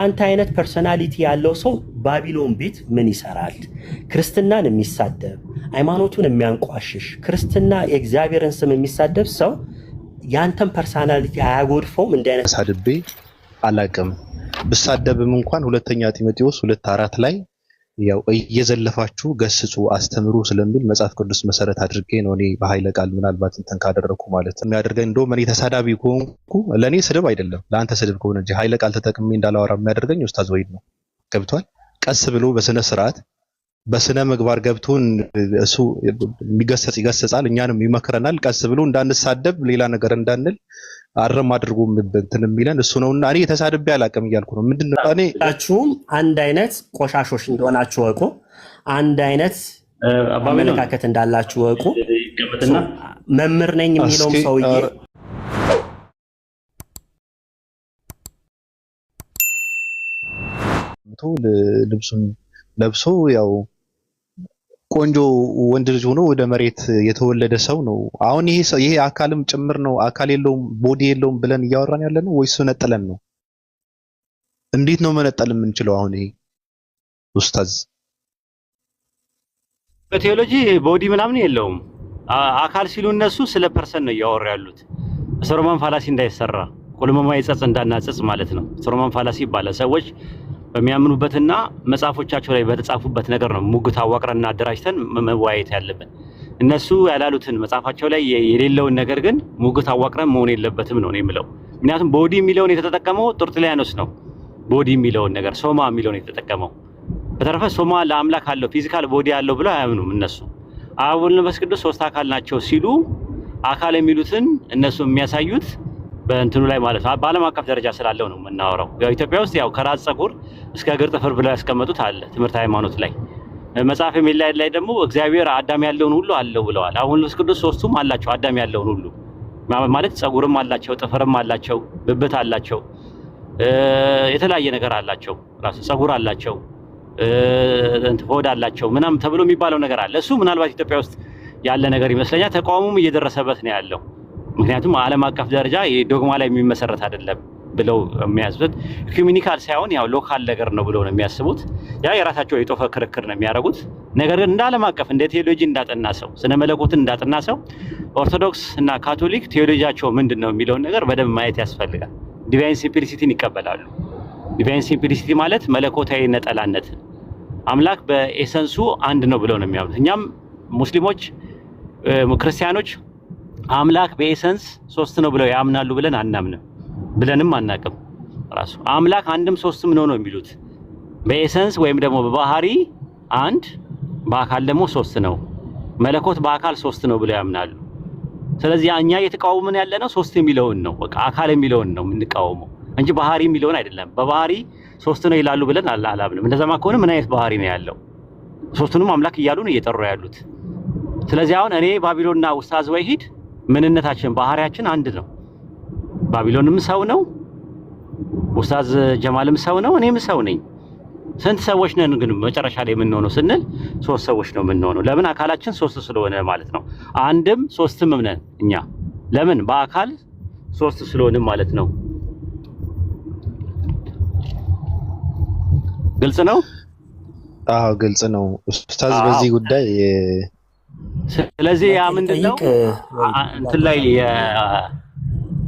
አንተ አይነት ፐርሰናሊቲ ያለው ሰው ባቢሎን ቤት ምን ይሰራል? ክርስትናን የሚሳደብ ሃይማኖቱን የሚያንቋሽሽ ክርስትና የእግዚአብሔርን ስም የሚሳደብ ሰው ያንተን ፐርሰናሊቲ አያጎድፈውም? እንደ አይነት ሳድቤ አላቅም። ብሳደብም እንኳን ሁለተኛ ጢሞቴዎስ 2:4 ላይ ያው እየዘለፋችሁ ገስጹ አስተምሩ ስለሚል መጽሐፍ ቅዱስ መሰረት አድርጌ ነው እኔ በኃይለ ቃል ምናልባት እንትን ካደረኩ ማለት ነው የሚያደርገኝ። እንደውም እኔ ተሳዳቢ ከሆንኩ ለእኔ ስድብ አይደለም ለአንተ ስድብ ከሆነ እንጂ ኃይለ ቃል ተጠቅሜ እንዳላወራ የሚያደርገኝ ኡስታዝ ወሂድ ነው። ገብቷል? ቀስ ብሎ በስነ ስርዓት በስነ ምግባር ገብቶን እሱ የሚገሰጽ ይገሰጻል፣ እኛንም ይመክረናል። ቀስ ብሎ እንዳንሳደብ ሌላ ነገር እንዳንል አረም አድርጎ እንትን የሚለን እሱ ነውና እኔ ተሳድቤ አላውቅም እያልኩ ነው። ምንድነው እኔ ሁላችሁም አንድ አይነት ቆሻሾች እንደሆናችሁ ወቁ፣ አንድ አይነት አመለካከት እንዳላችሁ ወቁ። መምህር ነኝ የሚለውም ሰውዬ ልብሱን ለብሶ ያው ቆንጆ ወንድ ልጅ ሆኖ ወደ መሬት የተወለደ ሰው ነው። አሁን ይሄ አካልም ጭምር ነው አካል የለውም ቦዲ የለውም ብለን እያወራን ያለ ነው ወይስ ነጠለን ነው? እንዴት ነው መነጠል የምንችለው? አሁን ይሄ ኡስታዝ በቴዎሎጂ ቦዲ ምናምን የለውም አካል ሲሉ እነሱ ስለ ፐርሰን ነው እያወሩ ያሉት። ሶሎሞን ፋላሲ እንዳይሰራ ቁልመማ ይጸጽ እንዳናጽጽ ማለት ነው። ሶሎሞን ፋላሲ ይባላል። ሰዎች በሚያምኑበትና መጽሐፎቻቸው ላይ በተጻፉበት ነገር ነው ሙግት አዋቅረንና አደራጅተን መወያየት ያለብን። እነሱ ያላሉትን መጽሐፋቸው ላይ የሌለውን ነገር ግን ሙግት አዋቅረን መሆን የለበትም ነው የምለው። ምክንያቱም ቦዲ የሚለውን የተጠቀመው ጡርጥሊያኖስ ነው። ቦዲ የሚለውን ነገር ሶማ የሚለውን የተጠቀመው። በተረፈ ሶማ ለአምላክ አለው ፊዚካል ቦዲ አለው ብለው አያምኑም እነሱ። አብ ወልድ መንፈስ ቅዱስ ሶስት አካል ናቸው ሲሉ አካል የሚሉትን እነሱ የሚያሳዩት በእንትኑ ላይ ማለት ነው። በዓለም አቀፍ ደረጃ ስላለው ነው የምናወራው። ያው ኢትዮጵያ ውስጥ ያው ከራስ ፀጉር እስከ እግር ጥፍር ብለው ያስቀመጡት አለ ትምህርት ሃይማኖት ላይ። መጽሐፈ ሜልያድ ላይ ደግሞ እግዚአብሔር አዳም ያለውን ሁሉ አለው ብለዋል። አሁን መንፈስ ቅዱስ ሶስቱም አላቸው አዳም ያለውን ሁሉ ማለት ፀጉርም አላቸው፣ ጥፍርም አላቸው፣ ብብት አላቸው፣ የተለያየ ነገር አላቸው፣ ራሱ ፀጉር አላቸው፣ ሆድ አላቸው ምናምን ተብሎ የሚባለው ነገር አለ። እሱ ምናልባት ኢትዮጵያ ውስጥ ያለ ነገር ይመስለኛል። ተቋሙም እየደረሰበት ነው ያለው። ምክንያቱም ዓለም አቀፍ ደረጃ የዶግማ ላይ የሚመሰረት አይደለም ብለው የሚያስቡት ኢኩሜኒካል ሳይሆን ያው ሎካል ነገር ነው ብለው ነው የሚያስቡት። ያ የራሳቸው የጦፈ ክርክር ነው የሚያደርጉት። ነገር ግን እንደ ዓለም አቀፍ እንደ ቴዎሎጂ እንዳጠና ሰው ስነ መለኮትን እንዳጠና ሰው ኦርቶዶክስ እና ካቶሊክ ቴዎሎጂያቸው ምንድነው የሚለውን ነገር በደንብ ማየት ያስፈልጋል። ዲቫይን ሲምፕሊሲቲን ይቀበላሉ። ዲቫይን ሲምፕሊሲቲ ማለት መለኮታዊ ነጠላነት፣ አምላክ በኤሰንሱ አንድ ነው ብለው ነው የሚያምኑት። እኛም ሙስሊሞች ክርስቲያኖች አምላክ በኤሰንስ ሶስት ነው ብለው ያምናሉ ብለን አናምንም፣ ብለንም አናቅም። ራሱ አምላክ አንድም ሶስትም ነው የሚሉት። በኤሰንስ ወይም ደግሞ በባህሪ አንድ፣ በአካል ደግሞ ሶስት ነው። መለኮት በአካል ሶስት ነው ብለው ያምናሉ። ስለዚህ እኛ እየተቃወምን ያለነው ሶስት የሚለውን ነው፣ በቃ አካል የሚለውን ነው የምንቃወመው እንጂ ባህሪ የሚለውን አይደለም። በባህሪ ሶስት ነው ይላሉ ብለን አላምንም። እንደዛማ ከሆነ ምን አይነት ባህሪ ነው ያለው? ሶስቱንም አምላክ እያሉ ነው እየጠሩ ያሉት። ስለዚህ አሁን እኔ ባቢሎንና ኡስታዝ ወሂድ ምንነታችን ባህሪያችን አንድ ነው። ባቢሎንም ሰው ነው፣ ኡስታዝ ጀማልም ሰው ነው፣ እኔም ሰው ነኝ። ስንት ሰዎች ነን ግን መጨረሻ ላይ የምንሆነው ስንል ሶስት ሰዎች ነው የምንሆነው። ለምን? አካላችን ሶስት ስለሆነ ማለት ነው። አንድም ሶስትም ነን እኛ። ለምን? በአካል ሶስት ስለሆነም ማለት ነው። ግልጽ ነው? አዎ ግልጽ ነው ኡስታዝ በዚህ ጉዳይ። ስለዚህ ያ ምንድነው እንትን ላይ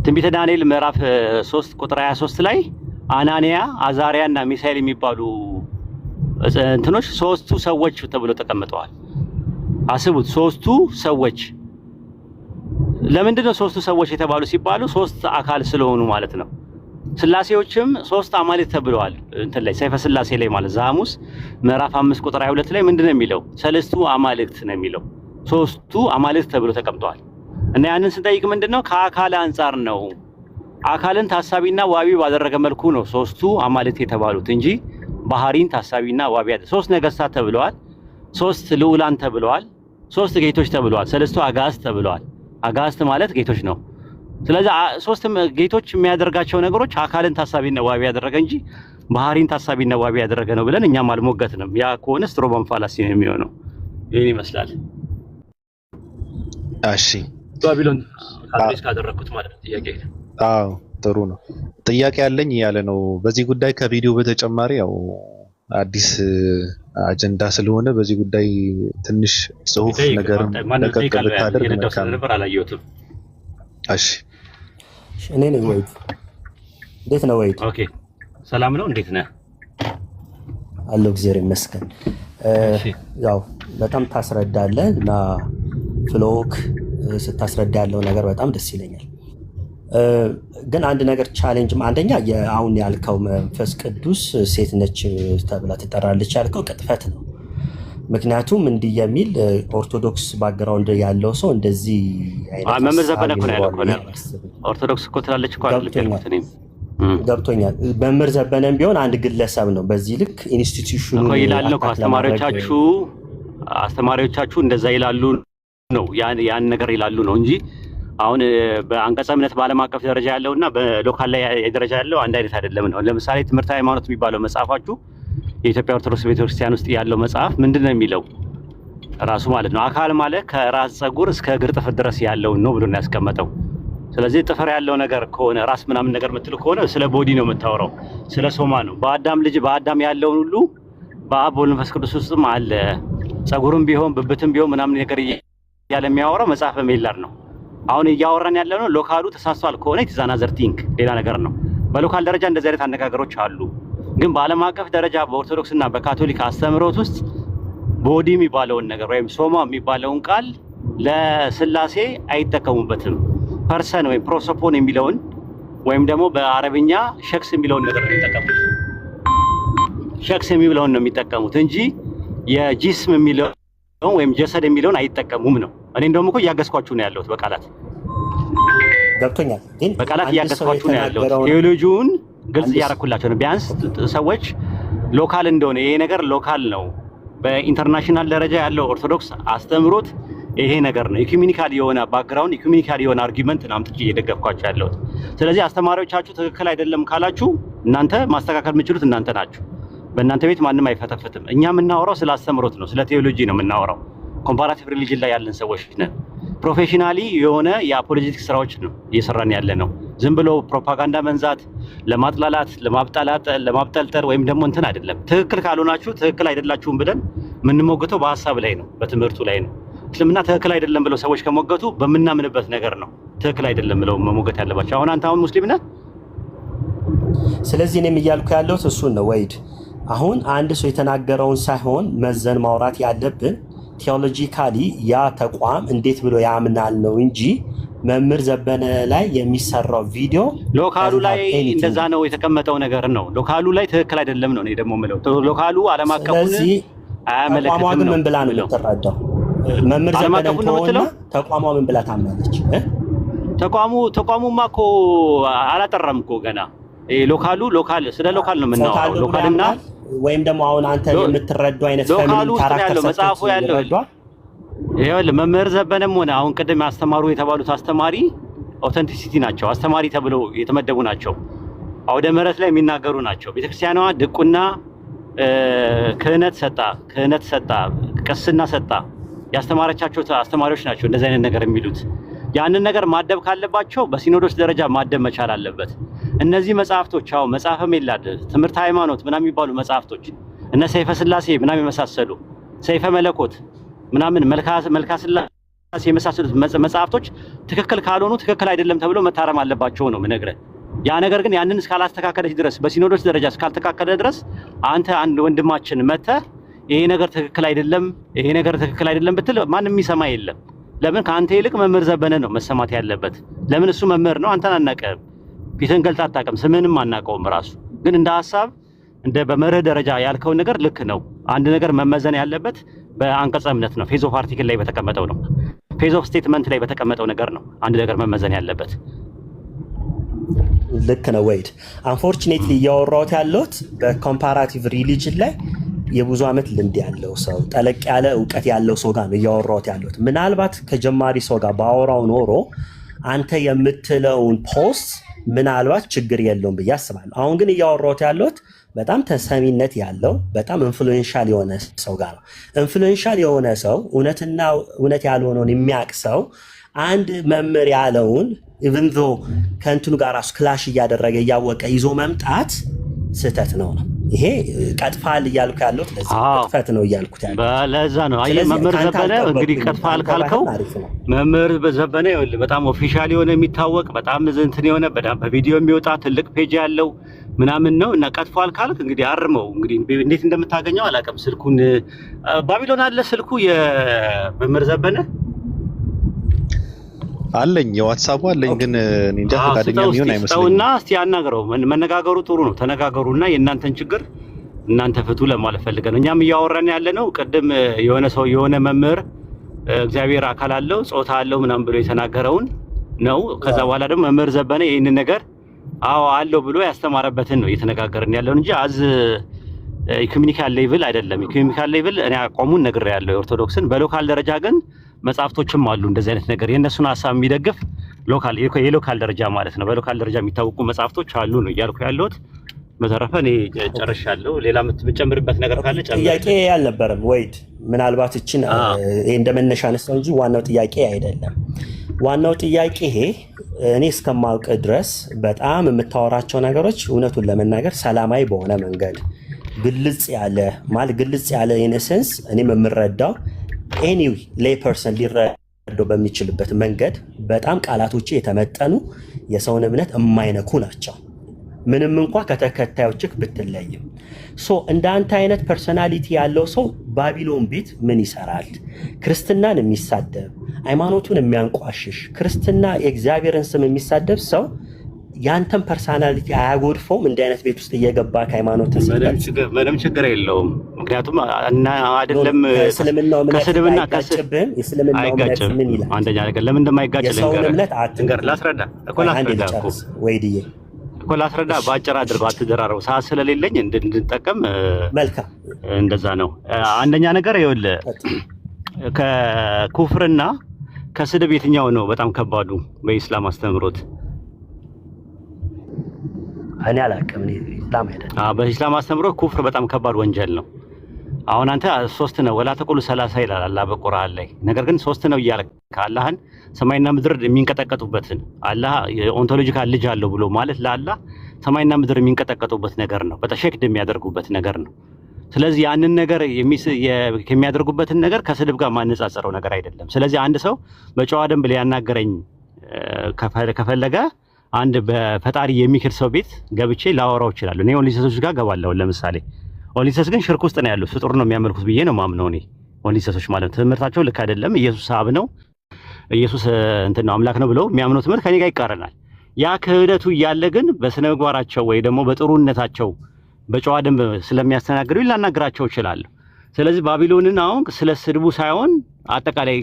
ትንቢተ ዳንኤል ምዕራፍ 3 ቁጥር 23 ላይ አናንያ፣ አዛሪያ እና ሚሳኤል የሚባሉ እንትኖች ሶስቱ ሰዎች ተብሎ ተቀምጠዋል። አስቡት፣ ሶስቱ ሰዎች። ለምንድን ነው ሶስቱ ሰዎች የተባሉ ሲባሉ ሶስት አካል ስለሆኑ ማለት ነው። ስላሴዎችም ሶስት አማልክት ተብለዋል። እንትን ላይ ሰይፈ ስላሴ ላይ ማለት ዘሐሙስ ምዕራፍ 5 ቁጥር 22 ላይ ምንድነው የሚለው? ሰለስቱ አማልክት ነው የሚለው። ሶስቱ አማልክት ተብሎ ተቀምጠዋል። እና ያንን ስንጠይቅ ምንድነው ከአካል አንፃር ነው። አካልን ታሳቢና ዋቢ ባደረገ መልኩ ነው ሶስቱ አማልክት የተባሉት እንጂ ባህሪን ታሳቢና ዋቢ ያደ ሶስት ነገስታት ተብለዋል፣ ሶስት ልዑላን ተብለዋል፣ ሶስት ጌቶች ተብለዋል፣ ሰለስቱ አጋዕዝት ተብለዋል። አጋዕዝት ማለት ጌቶች ነው። ስለዚህ ሶስትም ጌቶች የሚያደርጋቸው ነገሮች አካልን ታሳቢና ዋቢ ያደረገ እንጂ ባህሪን ታሳቢና ዋቢ ያደረገ ነው ብለን እኛም አልሞገትንም። ያ ከሆነ ስትሮማን ፋላሲ ነው የሚሆነው። ይሄን ይመስላል። እሺ ባቢሎን አድሬስ ካደረኩት ማለት ነው ጥያቄ። አዎ ጥሩ ነው። ጥያቄ ያለኝ እያለ ነው። በዚህ ጉዳይ ከቪዲዮ በተጨማሪ ያው አዲስ አጀንዳ ስለሆነ በዚህ ጉዳይ ትንሽ ጽሁፍ ነገርም ለቀቅ ብታደርግ መልካም ነው። እሺ እኔ ነኝ ወይድ። እንዴት ነው ወይድ? ኦኬ ሰላም ነው። እንዴት ነህ? አለሁ እግዚአብሔር ይመስገን። ያው በጣም ታስረዳለህ እና ፍሎክ ስታስረዳ ያለው ነገር በጣም ደስ ይለኛል። ግን አንድ ነገር ቻሌንጅ አንደኛ አሁን ያልከው መንፈስ ቅዱስ ሴት ነች ተብላ ትጠራለች ያልከው ቅጥፈት ነው። ምክንያቱም እንዲህ የሚል ኦርቶዶክስ ባክግራውንድ ያለው ሰው እንደዚህ አይነት መምህር ዘበነ እኮ ነው ያለው። ኦርቶዶክስ እኮ ትላለች እኮ አይደል? ገብቶኛል። መምህር ዘበነም ቢሆን አንድ ግለሰብ ነው። በዚህ ልክ ኢንስቲትዩሽኑ እኮ ይላል እኮ አስተማሪዎቻችሁ እንደዛ ይላሉ ነው ያን ነገር ይላሉ ነው እንጂ አሁን በአንቀጸ እምነት በዓለም አቀፍ ደረጃ ያለውና በሎካል ላይ ደረጃ ያለው አንድ አይነት አይደለም ነው። ለምሳሌ ትምህርተ ሃይማኖት የሚባለው መጽሐፋችሁ የኢትዮጵያ ኦርቶዶክስ ቤተክርስቲያን ውስጥ ያለው መጽሐፍ ምንድን ነው የሚለው ራሱ ማለት ነው አካል ማለት ከራስ ፀጉር እስከ እግር ጥፍር ድረስ ያለውን ነው ብሎ ነው ያስቀመጠው። ስለዚህ ጥፍር ያለው ነገር ከሆነ ራስ ምናምን ነገር የምትል ከሆነ ስለ ቦዲ ነው የምታወራው፣ ስለ ሶማ ነው። በአዳም ያለውን ሁሉ በአብ ወልድ መንፈስ ቅዱስ ውስጥም አለ። ፀጉርም ቢሆን ብብትም ቢሆን ምናምን ነገር ያለ የሚያወራው መጽሐፈ ሜላር ነው። አሁን እያወራን ያለ ነው ሎካሉ ተሳስቷል ከሆነ ኢትዛናዘር ቲንክ ሌላ ነገር ነው። በሎካል ደረጃ እንደዚህ አይነት አነጋገሮች አሉ። ግን በዓለም አቀፍ ደረጃ በኦርቶዶክስ እና በካቶሊክ አስተምህሮት ውስጥ ቦዲ የሚባለውን ነገር ወይም ሶማ የሚባለውን ቃል ለስላሴ አይጠቀሙበትም። ፐርሰን ወይም ፕሮሶፖን የሚለውን ወይም ደግሞ በአረብኛ ሸክስ የሚለውን ነገር ነው የሚጠቀሙት። ሸክስ የሚለውን ነው የሚጠቀሙት እንጂ የጂስም የሚለውን ወይም ጀሰድ የሚለውን አይጠቀሙም ነው። እኔ እንደውም እኮ እያገዝኳችሁ ነው ያለሁት በቃላት ገብቶኛል። ግን በቃላት እያገዝኳችሁ ነው ያለሁት። ቴዎሎጂውን ግልጽ እያደረኩላቸው ነው። ቢያንስ ሰዎች ሎካል እንደሆነ ይሄ ነገር ሎካል ነው። በኢንተርናሽናል ደረጃ ያለው ኦርቶዶክስ አስተምሮት ይሄ ነገር ነው። ኢኩሜኒካል የሆነ ባክግራውንድ ኢኩሜኒካል የሆነ አርጊመንት ነው አምጥቼ እየደገፍኳችሁ ያለሁት። ስለዚህ አስተማሪዎቻችሁ ትክክል አይደለም ካላችሁ እናንተ ማስተካከል የምትችሉት እናንተ ናችሁ። በእናንተ ቤት ማንም አይፈተፍትም። እኛ የምናወራው ስለ አስተምሮት ነው፣ ስለ ቴዎሎጂ ነው የምናወራው። ኮምፓራቲቭ ሪሊጅን ላይ ያለን ሰዎች ነን። ፕሮፌሽናሊ የሆነ የአፖሎጂቲክስ ስራዎች ነው እየሰራን ያለ ነው። ዝም ብሎ ፕሮፓጋንዳ መንዛት፣ ለማጥላላት፣ ለማብጠልጠል ወይም ደግሞ እንትን አይደለም። ትክክል ካልሆናችሁ ትክክል አይደላችሁም ብለን የምንሞግተው በሀሳብ ላይ ነው፣ በትምህርቱ ላይ ነው። እስልምና ትክክል አይደለም ብለው ሰዎች ከሞገቱ በምናምንበት ነገር ነው ትክክል አይደለም ብለው መሞገት ያለባቸው። አሁን ሙስሊም ነህ። ስለዚህ እኔም እያልኩ ያለሁት እሱን ነው ወይድ። አሁን አንድ ሰው የተናገረውን ሳይሆን መዘን ማውራት ያለብን ቴዎሎጂካሊ ያ ተቋም እንዴት ብሎ ያምናል ነው እንጂ መምህር ዘበነ ላይ የሚሰራው ቪዲዮ ሎካሉ ላይ እንደዛ ነው የተቀመጠው ነገር ነው። ሎካሉ ላይ ትክክል አይደለም ነው እኔ ደግሞ የምለው። ሎካሉ ዓለም አቀፉን አያመለክትም ነው። ምን ብላ ነው የምትረዳው? መምህር ዘበነ ከሆነ ተቋሟ ምን ብላ ታምናለች? ተቋሙማ እኮ አላጠራም እኮ ገና። ሎካል ስለ ሎካል ነው የምናወራው። ሎካልና ወይም ደግሞ አሁን አንተ የምትረዳው አይነት ሎካሉ ያለው መጽሐፉ ያለው ይኸውልህ መምህር ዘበነም ሆነ አሁን ቅድም ያስተማሩ የተባሉት አስተማሪ ኦተንቲሲቲ ናቸው። አስተማሪ ተብለው የተመደቡ ናቸው። አውደ ምሕረት ላይ የሚናገሩ ናቸው። ቤተክርስቲያኗ ድቁና ክህነት ሰጣ፣ ቅስና ሰጣ ያስተማረቻቸው አስተማሪዎች ናቸው እንደዚህ አይነት ነገር የሚሉት። ያንን ነገር ማደብ ካለባቸው በሲኖዶስ ደረጃ ማደብ መቻል አለበት። እነዚህ መጽሐፍቶች አሁን መጽሐፈ ሜላድ፣ ትምህርተ ሃይማኖት ምናምን የሚባሉ መጽሐፍቶች እነ ሰይፈ ስላሴ ምናምን የመሳሰሉ ሰይፈ መለኮት ምናምን መልካ ስላሴ የመሳሰሉት መጽሐፍቶች ትክክል ካልሆኑ ትክክል አይደለም ተብሎ መታረም አለባቸው ነው የምነግርህ። ያ ነገር ግን ያንን እስካላስተካከለች ድረስ በሲኖዶስ ደረጃ እስካልተካከለ ድረስ አንተ አንድ ወንድማችን መተህ ይሄ ነገር ትክክል አይደለም ብትል ማንም የሚሰማ የለም። ለምን? ከአንተ ይልቅ መምህር ዘበነ ነው መሰማት ያለበት። ለምን? እሱ መምህር ነው፣ አንተን አናውቅም፣ ፊትህን ገልጠህ አታውቅም፣ ስምህንም አናውቀውም ራሱ። ግን እንደ ሀሳብ እንደ በመርህ ደረጃ ያልከው ነገር ልክ ነው። አንድ ነገር መመዘን ያለበት በአንቀጸ እምነት ነው፣ ፌዝ ኦፍ አርቲክል ላይ በተቀመጠው ነው፣ ፌዝ ኦፍ ስቴትመንት ላይ በተቀመጠው ነገር ነው አንድ ነገር መመዘን ያለበት። ልክ ነው ወይድ። አንፎርቹኔትሊ እያወራሁት ያለሁት በኮምፓራቲቭ ሪሊጅን ላይ የብዙ ዓመት ልምድ ያለው ሰው ጠለቅ ያለ እውቀት ያለው ሰው ጋር ነው እያወራሁት ያለሁት። ምናልባት ከጀማሪ ሰው ጋር ባወራው ኖሮ አንተ የምትለውን ፖስት ምናልባት ችግር የለውም ብዬ አስባለሁ። አሁን ግን እያወራሁት ያለሁት በጣም ተሰሚነት ያለው በጣም ኢንፍሉዌንሻል የሆነ ሰው ጋር ነው። ኢንፍሉዌንሻል የሆነ ሰው እውነትና እውነት ያልሆነውን የሚያውቅ ሰው አንድ መምህር ያለውን ኢቭን ዞ ከእንትኑ ጋር ራሱ ክላሽ እያደረገ እያወቀ ይዞ መምጣት ስህተት ነው። ይሄ ቀጥፋል እያልኩ ያለሁት ለዚህ ቅጥፈት ነው እያልኩት ያለሁት ለዛ ነው። አየህ መምህር ዘበነ እንግዲህ ቀጥፋል ካልከው መምህር ዘበነ ይኸውልህ በጣም ኦፊሻል የሆነ የሚታወቅ በጣም እንትን የሆነ በቪዲዮ የሚወጣ ትልቅ ፔጅ ያለው ምናምን ነው እና ቀጥፋል ካልክ እንግዲህ አርመው እንግዲህ እንዴት እንደምታገኘው አላውቅም። ስልኩን ባቢሎን አለ ስልኩ የመምህር ዘበነ አለኝ የዋትስአፑ አለኝ ግን እንጃ ፈቃደኛ የሚሆን አይመስልኝም። እና እስቲ ያናግረው መነጋገሩ ጥሩ ነው። ተነጋገሩና የእናንተን ችግር እናንተ ፍቱ ለማለት ፈልገን እኛም እያወራን ያለ ነው። ቅድም የሆነ ሰው የሆነ መምህር እግዚአብሔር አካል አለው ጾታ አለው ምናምን ብሎ የተናገረውን ነው። ከዛ በኋላ ደግሞ መምህር ዘበነ ይሄንን ነገር አዎ አለው ብሎ ያስተማረበትን ነው እየተነጋገርን ያለው እንጂ አዝ ኢኮኖሚካል ሌቭል አይደለም። ኢኮኖሚካል ሌቭል እኔ አቋሙን ነግሬያለሁ የኦርቶዶክስን። በሎካል ደረጃ ግን መጽሐፍቶችም አሉ እንደዚህ አይነት ነገር የእነሱን ሀሳብ የሚደግፍ ሎካል የሎካል ደረጃ ማለት ነው። በሎካል ደረጃ የሚታወቁ መጽሐፍቶች አሉ ነው እያልኩ ያለሁት። በተረፈ እኔ ጨርሻለሁ። ሌላ የምትጨምርበት ነገር ካለ ጨምር። ጥያቄ አልነበረም ወይድ ምናልባት እቺን እንደመነሻ አነሳው እንጂ ዋናው ጥያቄ አይደለም። ዋናው ጥያቄ ይሄ እኔ እስከማውቅ ድረስ በጣም የምታወራቸው ነገሮች እውነቱን ለመናገር ሰላማዊ በሆነ መንገድ ግልጽ ያለ ኢነሰንስ እኔም የምረዳው ኤኒዊ ሌይ ፐርሰን ሊረዳው በሚችልበት መንገድ በጣም ቃላቶች የተመጠኑ የሰውን እምነት የማይነኩ ናቸው። ምንም እንኳ ከተከታዮችህ ብትለይም እንደ አንተ አይነት ፐርሰናሊቲ ያለው ሰው ባቢሎን ቤት ምን ይሰራል? ክርስትናን የሚሳደብ ሃይማኖቱን የሚያንቋሽሽ ክርስትና የእግዚአብሔርን ስም የሚሳደብ ሰው ያንተን ፐርሰናሊቲ አያጎድፈውም? እንዲህ አይነት ቤት ውስጥ እየገባ ከሃይማኖት ምንም ችግር የለውም። ምክንያቱም አይደለም ከስድብና አይጋጭም። አንደኛ ነገር ለምን እንደማይጋጭ ልንገርህ ላስረዳ እኮ ላስረዳ በአጭር አድርገው አትደራረው። ሰዓት ስለሌለኝ እንድንጠቀም መልካም እንደዛ ነው። አንደኛ ነገር ይኸውልህ ከኩፍርና ከስድብ የትኛው ነው በጣም ከባዱ በኢስላም አስተምህሮት? እኔ አላውቅም። ኢስላም አይደለም። በኢስላም አስተምህሮት ኩፍር በጣም ከባድ ወንጀል ነው። አሁን አንተ 3 ነው ወላ ተቁሉ 30 ይላል አላህ በቁርአን ላይ። ነገር ግን 3 ነው እያለ አላህን ሰማይና ምድር የሚንቀጠቀጡበትን አላህ ኦንቶሎጂካል ልጅ አለው ብሎ ማለት ለአላህ ሰማይና ምድር የሚንቀጠቀጡበት ነገር ነው። በተሸክድ የሚያደርጉበት ነገር ነው። ስለዚህ ያንን ነገር የሚያደርጉበትን ነገር ከስድብ ጋር ማነጻጸረው ነገር አይደለም። ስለዚህ አንድ ሰው በጨዋ ደንብ ሊያናገረኝ ከፈለገ አንድ በፈጣሪ የሚክር ሰው ቤት ገብቼ ላወራው እችላለሁ። እኔ ኦንሊሰሶች ጋር ገባለሁ። ለምሳሌ ኦንሊሰስ ግን ሽርክ ውስጥ ነው ያለው። ፍጡር ነው የሚያመልኩት ብዬ ነው ማምነው እኔ። ኦንሊሰሶች ማለት ትምህርታቸው ልክ አይደለም። ኢየሱስ አብ ነው፣ ኢየሱስ እንትን ነው አምላክ ነው ብለው የሚያምኑት ትምህርት ከኔ ጋር ይቃረናል። ያ ክህደቱ እያለ ግን በስነ ምግባራቸው ወይ ደግሞ በጥሩነታቸው በጨዋ ደንብ ስለሚያስተናግዱ ላናግራቸው እችላለሁ። ስለዚህ ባቢሎንን አሁን ስለ ስድቡ ሳይሆን አጠቃላይ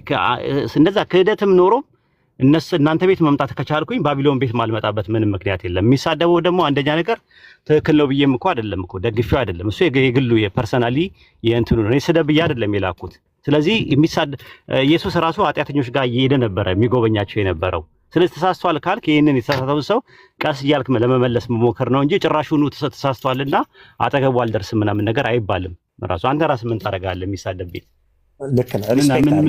እንደዛ ክህደትም ኖሮ እናንተ ቤት መምጣት ከቻልኩኝ ባቢሎን ቤት ማልመጣበት ምንም ምክንያት የለም። የሚሳደበው ደግሞ አንደኛ ነገር ትክክል ነው ብዬም እኮ አይደለም እኮ ደግፌው አይደለም። እሱ የግሉ የፐርሰናሊ የእንትኑ ነው። እኔ ስደብ ብዬ አይደለም የላኩት። ስለዚህ ኢየሱስ ራሱ ኃጢአተኞች ጋር እየሄደ ነበረ የሚጎበኛቸው የነበረው። ስለዚህ ተሳስቷል ካልክ ይህንን የተሳሳተውን ሰው ቀስ እያልክ ለመመለስ መሞከር ነው እንጂ ጭራሹኑ ተሳስቷልና አጠገቡ አልደርስም ምናምን ነገር አይባልም። ራሱ አንተ ራስህ ምን ታደርጋለህ? የሚሳደብ ቤት ልክ ነው።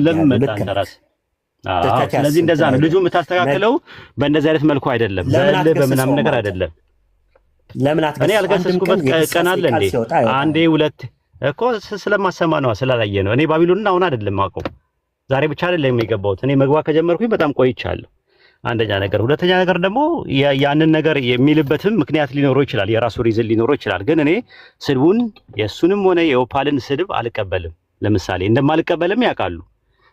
ለምን መጣ አንተ ራስህ? ስለዚህ እንደዛ ነው ልጁ የምታስተካክለው። በእንደዚህ አይነት መልኩ አይደለም፣ ዘለ በምናምን ነገር አይደለም። ለምን አትከስ? እኔ ያልከሰስኩበት ቀን አለ እንዴ? አንዴ ሁለት እኮ ስለማሰማ ነው ስላላየ ነው። እኔ ባቢሎንን አሁን አይደለም አውቀው ዛሬ ብቻ አይደለም የገባሁት። እኔ መግባት ከጀመርኩኝ በጣም ቆይቻለሁ። አንደኛ ነገር፣ ሁለተኛ ነገር ደግሞ ያንን ነገር የሚልበትም ምክንያት ሊኖረው ይችላል፣ የራሱ ሪዝን ሊኖረው ይችላል። ግን እኔ ስድቡን የእሱንም ሆነ የኦፓልን ስድብ አልቀበልም። ለምሳሌ እንደማልቀበልም ያውቃሉ።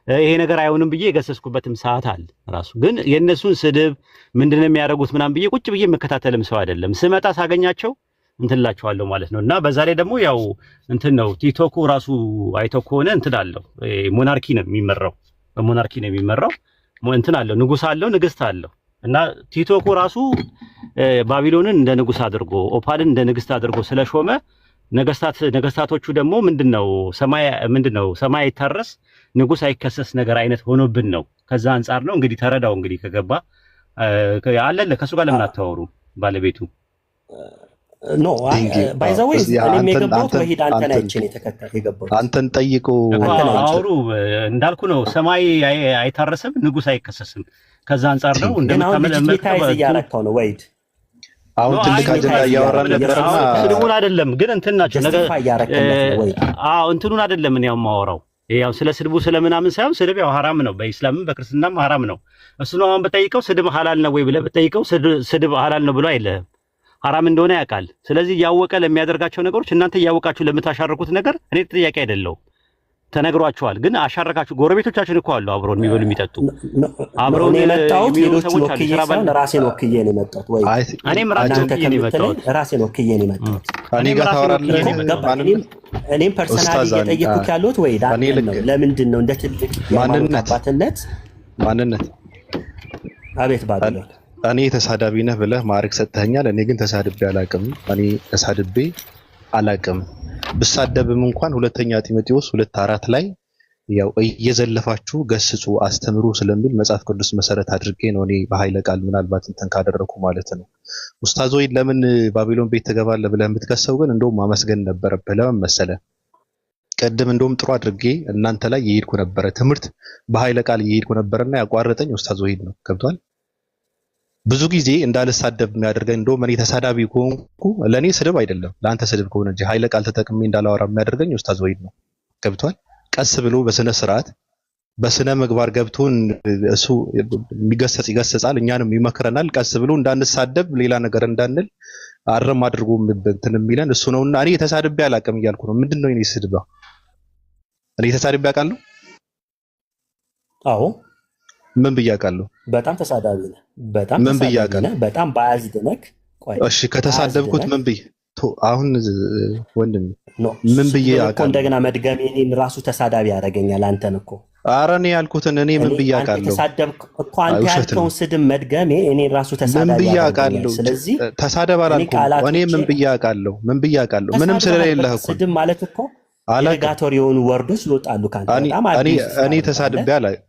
ይሄ ነገር አይሆንም ብዬ የገሰስኩበትም ሰዓት አለ ራሱ። ግን የእነሱን ስድብ ምንድነው የሚያደርጉት ምናምን ብዬ ቁጭ ብዬ መከታተልም ሰው አይደለም። ስመጣ ሳገኛቸው እንትላቸዋለሁ ማለት ነው። እና በዛ ላይ ደግሞ ያው እንትን ነው ቲክቶኩ ራሱ አይተው ከሆነ እንትን አለው ሞናርኪ ነው የሚመራው፣ በሞናርኪ ነው የሚመራው። እንትን አለው ንጉስ አለው ንግስት አለው። እና ቲክቶኩ ራሱ ባቢሎንን እንደ ንጉስ አድርጎ ኦፓልን እንደ ንግስት አድርጎ ስለሾመ ነገስታቶቹ ደግሞ ምንድነው ሰማይ አይታረስ ንጉስ አይከሰስ ነገር አይነት ሆኖብን ነው። ከዛ አንፃር ነው እንግዲህ ተረዳው። እንግዲህ ከገባ አለለ ከሱ ጋር ለምን አታወሩ? ባለቤቱ ኖ ባይ ዘ ዌይ እኔም የገባሁት ወሂድ አንተን አይቼ ነው የገባሁት። አንተን ጠይቁ አውሩ እንዳልኩ ነው። ሰማይ አይታረስም ንጉስ አይከሰስም። ከዛ አንጻር ነው ግን አሁን ዲጂታይዝ እያረከው ነው ወይድ አሁን ትልቅ አጀንዳ እያወራን ነበርና ስድቡን አይደለም ግን እንትን ናቸው ነገር እንትኑን አይደለም እኔ የማወራው ያው ስለ ስድቡ ስለምናምን ሳይሆን ስድብ ያው ሐራም ነው በእስላምም በክርስትናም ሐራም ነው። እሱ ነው አሁን በጠይቀው ስድብ ሐላል ነው ወይ ብለህ በጠይቀው ስድብ ሐላል ነው ብሎ አይልህም፣ ሐራም እንደሆነ ያውቃል። ስለዚህ ያወቀ ለሚያደርጋቸው ነገሮች እናንተ ያወቃችሁ ለምታሻርኩት ነገር እኔ ጥያቄ አይደለም ተነግሯቸዋል። ግን አሻረካችሁ ጎረቤቶቻችን እኮ አሉ አብሮን የሚበሉ የሚጠጡ አብሮን የመጣሁት ሌሎች ወክዬ ሳይሆን ራሴን ወክዬ ነው የመጣሁት። ወይ እኔም ራሴን ወክዬ ነው የመጣሁት። ራሴን ወክዬ ነው የመጣሁት። እኔ ጋር ታወራለህ። እኔም ፐርሰናሊ እየጠየኩት ያለሁት ወይ ለምንድን ነው እንደ ትልቅ ማንነት አቤት ባለው እኔ ተሳዳቢ ነህ ብለህ ማዕረግ ሰጥተኸኛል። እኔ ግን ተሳድቤ አላቅም። እኔ ተሳድቤ አላቅም። ብሳደብም እንኳን ሁለተኛ ጢሞቴዎስ 2:4 ላይ ያው እየዘለፋችሁ ገስጹ አስተምሩ ስለሚል መጽሐፍ ቅዱስ መሰረት አድርጌ ነው እኔ በኃይለ ቃል ምናልባት እንትን ካደረኩ ማለት ነው። ኡስታዝ ወይ ለምን ባቢሎን ቤት ትገባለህ ብለህ የምትከሰው ግን እንደውም ማመስገን ነበረብህ። ለምን መሰለህ? ቀደም እንደውም ጥሩ አድርጌ እናንተ ላይ እየሄድኩ ነበረ፣ ትምህርት በኃይለ ቃል እየሄድኩ ነበርና ያቋረጠኝ ኡስታዝ ወይ ነው። ገብቷል? ብዙ ጊዜ እንዳልሳደብ የሚያደርገኝ እንደውም እኔ ተሳዳቢ ከሆንኩ ለኔ ስድብ አይደለም ለአንተ ስድብ ከሆነ እንጂ ኃይለ ቃል ተጠቅሜ እንዳላወራ የሚያደርገኝ ኡስታዝ ወሂድ ነው። ገብቷል? ቀስ ብሎ በስነ ስርዓት በስነ ምግባር ገብቶን እሱ የሚገሰጽ ይገሰጻል፣ እኛንም ይመክረናል። ቀስ ብሎ እንዳንሳደብ ሌላ ነገር እንዳንል አረም አድርጎ እንትን የሚለን እሱ ነውና እኔ ተሳድቤ አላውቅም እያልኩ ነው። ምንድነው እኔ ስድባ? እኔ ተሳድቤ አውቃለሁ? አዎ። ምን ብያቃለሁ? በጣም ተሳዳቢ ነህ። በጣም ምን ብያቃለሁ? በጣም ባያዝድ ነህ። እሺ ከተሳደብኩት ምን ብዬ አሁን ወንድም ምን ብዬ አውቃለሁ? እንደገና መድገሜ እኔን ራሱ ተሳዳቢ ያደርገኛል አንተን እኮ። ኧረ እኔ ያልኩትን እኔ ምን ብዬ አውቃለሁ? ተሳደብክ እኮ አንተ ያልከውን ስድብ መድገሜ እኔን ራሱ ተሳዳቢ ያደርገኛል። ስለዚህ ተሳደብ አላልኩም እኔ። ምን ብዬ አውቃለሁ? ምን ብዬ አውቃለሁ? ምንም ስለሌለህ እኮ ስድብ ማለት እኮ አለጋቶሪ የሆኑ ወርዶች ይወጣሉ ካንተ። በጣም እኔ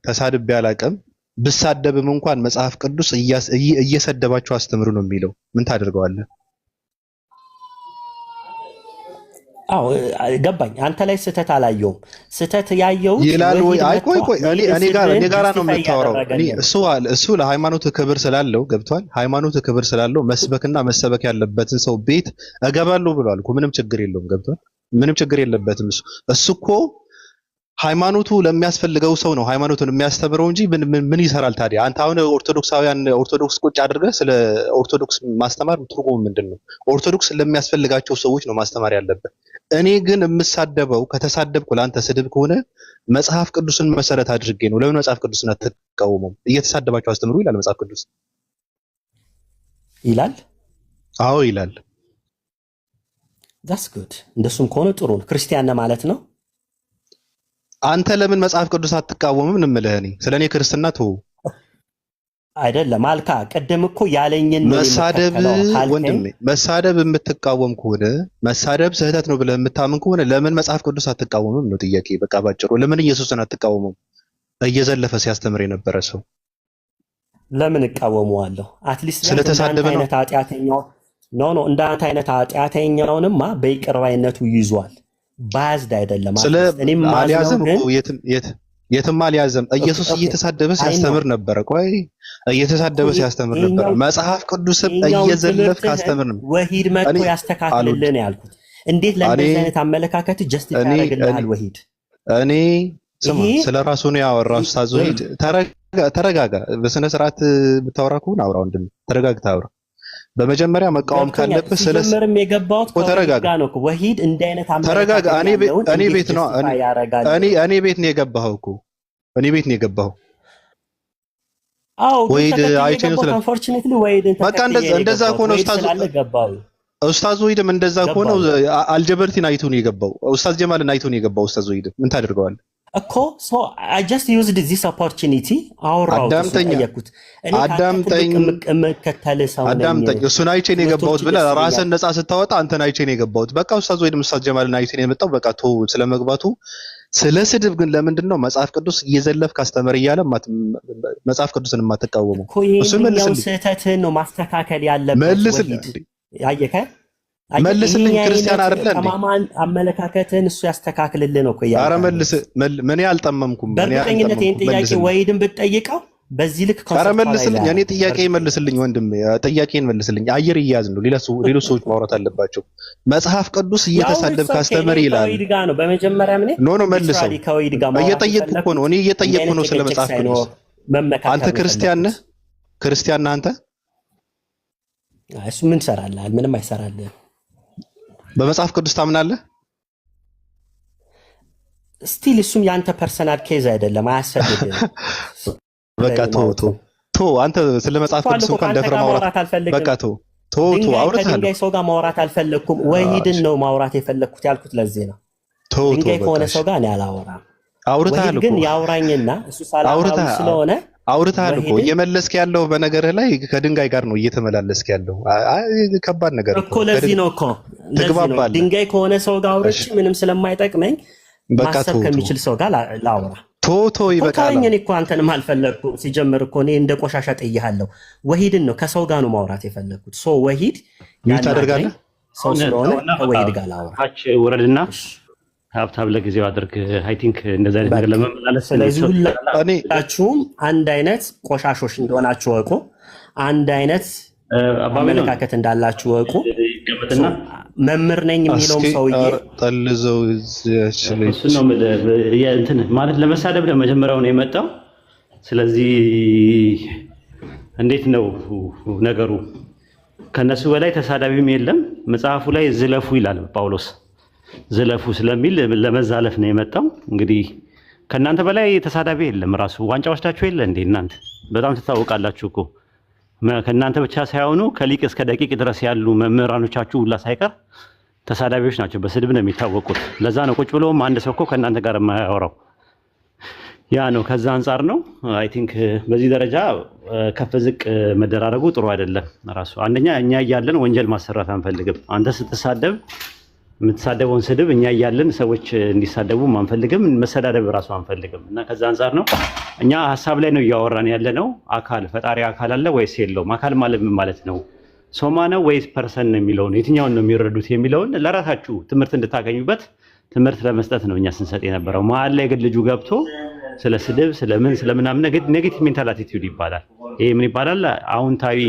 ተሳድቤ አላውቅም። ብሳደብም እንኳን መጽሐፍ ቅዱስ እየሰደባችሁ አስተምሩ ነው የሚለው። ምን ታደርገዋለህ? አዎ ገባኝ። አንተ ላይ ስህተት አላየውም። ስህተት ያየው ይላል ወይ? አይ ቆይ እኔ ጋራ ነው የምታወራው። እሱ ለሃይማኖት ክብር ስላለው ገብቷል። ሃይማኖት ክብር ስላለው መስበክና መሰበክ ያለበትን ሰው ቤት እገባለሁ ብሏል እኮ። ምንም ችግር የለውም። ገብቷል? ምንም ችግር የለበትም። እሱ እኮ ሃይማኖቱ ለሚያስፈልገው ሰው ነው ሃይማኖቱን የሚያስተምረው እንጂ ምን ይሰራል ታዲያ? አንተ አሁን ኦርቶዶክስ ቁጭ አድርገህ ስለ ኦርቶዶክስ ማስተማር ትርጉሙ ምንድነው? ኦርቶዶክስ ለሚያስፈልጋቸው ሰዎች ነው ማስተማር ያለበት። እኔ ግን የምሳደበው ከተሳደብኩ ለአንተ ስድብ ከሆነ መጽሐፍ ቅዱስን መሰረት አድርጌ ነው። ለምን መጽሐፍ ቅዱስን አትቃወሙም? እየተሳደባችሁ አስተምሩ ይላል መጽሐፍ ቅዱስ ይላል። አዎ ይላል። ዳትስ ጉድ። እንደሱም ከሆነ ጥሩ ነው። ክርስቲያን ማለት ነው። አንተ ለምን መጽሐፍ ቅዱስ አትቃወምም? እንምልህ እኔ ስለኔ ክርስትና ተው አይደለም አልካ። ቀደም እኮ ያለኝን መሳደብ ወንድሜ፣ መሳደብ የምትቃወም ከሆነ መሳደብ ስህተት ነው ብለህ የምታምን ከሆነ ለምን መጽሐፍ ቅዱስ አትቃወምም ነው ጥያቄ። በቃ ባጭሩ ለምን ኢየሱስን አትቃወምም? እየዘለፈ ሲያስተምር የነበረ ሰው ለምን እቃወመዋለሁ? አትሊስት ስለተሳደበ ነው። እንዳንተ አይነት ኃጢአተኛውንማ በይቅር ባይነቱ ይዟል። ባዝድ አይደለም። እኔም አልያዘም እኮ የትም አልያዘም። ኢየሱስ እየተሳደበ ሲያስተምር ነበር። ቆይ እየተሳደበ ሲያስተምር ነበር። መጽሐፍ ቅዱስም እየዘለፍ ካስተምር ነው። ወሂድ መጥቶ ያስተካክልልን ያልኩት። እንዴት ለእንደዚህ አይነት አመለካከት ጀስቲፋይ ያደርግልሃል? ወሂድ እኔ ስማ፣ ስለራሱ ነው ያወራው። ኡስታዝ ወሂድ ተረጋጋ። በስነ ስርዓት ብታወራ ከሆነ አውራ ወንድም፣ ተረጋግተህ አውራ። በመጀመሪያ መቃወም ካለብህ ስለምንም የገባሁት ተረጋጋ ነው። ወሂድ እንደ አይነት ተረጋጋ። እኔ ቤት ነው እኔ ቤት ነው የገባኸው እኮ እኔ ቤት ነው የገባኸው። አዎ ወሂድ አይቼ ነው አንፎርቹኔትሊ ወሂድ በቃ እንደዛ ከሆነ ኡስታዝ ወሂድም እንደዛ ከሆነ አልጀበርቲን አይቶ ነው የገባው። ኡስታዝ ጀማልን አይቶ ነው የገባው። ኡስታዝ ወሂድ ምን ታደርገዋለህ እኮ? ሶ አይ ጀስት ዩዝድ ዚስ ኦፖርቹኒቲ አወራው። አዳምጠኝ። እሱን አይቼ ነው የገባሁት ብለህ ራስን ነፃ ስታወጣ አንተን አይቼ ነው የገባሁት። በቃ ኡስታዝ ወሂድም ኡስታዝ ጀማልን አይቼ ነው የመጣው። በቃ ተው ስለመግባቱ። ስለ ስድብ ግን ለምንድን ነው መጽሐፍ ቅዱስ እየዘለፍክ አስተምር እያለ መጽሐፍ ቅዱስን የማትቃወመው? እሱን መልስልኝ። ስህተትህን ነው ማስተካከል ያለበት። መልስልኝ። ያየከ መልስልኝ። ክርስቲያን አይደለ እንዴ? ተማማን አመለካከትን እሱ ያስተካክልልህ ነው እኮ። ኧረ መልስ። ምን ያልጠመምኩም። በእርግጠኝነት ይሄን ጥያቄ ወሂድን ብትጠይቀው በዚህ ልክ ኧረ ኮንሰፕቹዋላይዝ መልስልኝ፣ እኔ አያደርግም። ጥያቄ መልስልኝ ወንድም፣ ጥያቄን መልስልኝ። አየር እያያዝ ነው፣ ሌሎች ሰዎች ማውራት አለባቸው። መጽሐፍ ቅዱስ ያው እየተሳደብክ አስተምር ይላል። ከወይድ ጋር ነው በመጀመሪያ ምን ኖ መልሰው። ሊትራሊ ከወይድ ጋር ማውራት እየጠየቅኩ እኮ ነው፣ እኔ እየጠየቅኩ ነው ስለ መጽሐፍ ቅዱስ። አንተ ክርስቲያን ነህ? ክርስቲያን ነህ አንተ? እሱ ምን ትሰራለህ? ምንም አይሰራልህም። በመጽሐፍ ቅዱስ ታምናለህ? ስቲል እሱም ያንተ ፐርሰናል ኬዝ አይደለም፣ አያስፈልግም። በቃ ቶ አንተ ስለ መጽሐፍ ቅዱስ እንኳን ደፍረህ ማውራት አልፈልግም። በቃ ቶ አውርተሃል። ከድንጋይ ሰው ጋር ማውራት አልፈለኩም። ወሂድን ነው ማውራት የፈለኩት ያልኩት ለዚህ ነው። ድንጋይ ከሆነ ሰው ጋር እኔ አላወራም። አውርተሃል ግን ያውራኝና እሱ ሰላማዊ ስለሆነ አውርተሃል እኮ እየመለስክ ያለው በነገርህ ላይ ከድንጋይ ጋር ነው እየተመላለስክ ያለው። ከባድ ነገር እኮ ለዚህ ነው እኮ ድንጋይ ከሆነ ሰው ጋር አውርቼ ምንም ስለማይጠቅመኝ ማሰብ ከሚችል ሰው ጋር ላውራ። ቶ ይበቃል። እኔ እኮ አንተንም አልፈለግኩም። ሲጀምር እኮ እኔ እንደ ቆሻሻ ጥያለሁ። ወሂድን ነው ከሰው ጋር ነው ማውራት የፈለግኩት። ሶ ወሂድ ታደርጋለህ ሰው ስለሆነ ከወሂድ ጋር ላውራ። ውረድና ሀብታም ለጊዜው አድርግ። አይ ቲንክ እንደዛ አይነት ነገር ለመመላለስ ስለዚህ ሁላችሁም አንድ አይነት ቆሻሾች እንደሆናችሁ ወቁ። አንድ አይነት አመለካከት እንዳላችሁ ወቁ። መምህር ነኝ የሚለውም ሰውዬ ጠልዘው እሱ ነው እንትን ማለት ለመሳደብ ለመጀመሪያው ነው የመጣው። ስለዚህ እንዴት ነው ነገሩ? ከነሱ በላይ ተሳዳቢም የለም። መጽሐፉ ላይ ዝለፉ ይላል ጳውሎስ። ዝለፉ ስለሚል ለመዛለፍ ነው የመጣው። እንግዲህ ከእናንተ በላይ ተሳዳቢ የለም። ራሱ ዋንጫ ወስዳችሁ የለ እንዴ እናንተ? በጣም ትታወቃላችሁ እኮ ከእናንተ ብቻ ሳይሆኑ ከሊቅ እስከ ደቂቅ ድረስ ያሉ መምህራኖቻችሁ ሁላ ሳይቀር ተሳዳቢዎች ናቸው። በስድብ ነው የሚታወቁት። ለዛ ነው ቁጭ ብሎም አንድ ሰው እኮ ከእናንተ ጋር የማያወራው። ያ ነው ከዛ አንጻር ነው። አይ ቲንክ በዚህ ደረጃ ከፍ ዝቅ መደራረጉ ጥሩ አይደለም። ራሱ አንደኛ እኛ እያለን ወንጀል ማሰራት አንፈልግም። አንተ ስትሳደብ የምትሳደበውን ስድብ እኛ እያለን ሰዎች እንዲሳደቡ አንፈልግም። መሰዳደብ ራሱ አንፈልግም። እና ከዛ አንጻር ነው እኛ ሀሳብ ላይ ነው እያወራን ያለ ነው። አካል ፈጣሪ አካል አለ ወይስ የለውም? አካል ማለት ምን ማለት ነው? ሶማ ነው ወይስ ፐርሰን ነው የሚለውን የትኛውን ነው የሚረዱት የሚለውን ለራሳችሁ ትምህርት እንድታገኙበት ትምህርት ለመስጠት ነው እኛ ስንሰጥ የነበረው። መሀል ላይ ግን ልጁ ገብቶ ስለ ስድብ ስለምን ስለምናምን ኔጌቲቭ ሜንታል አቲቲዩድ ይባላል። ይሄ ምን ይባላል? አዎንታዊ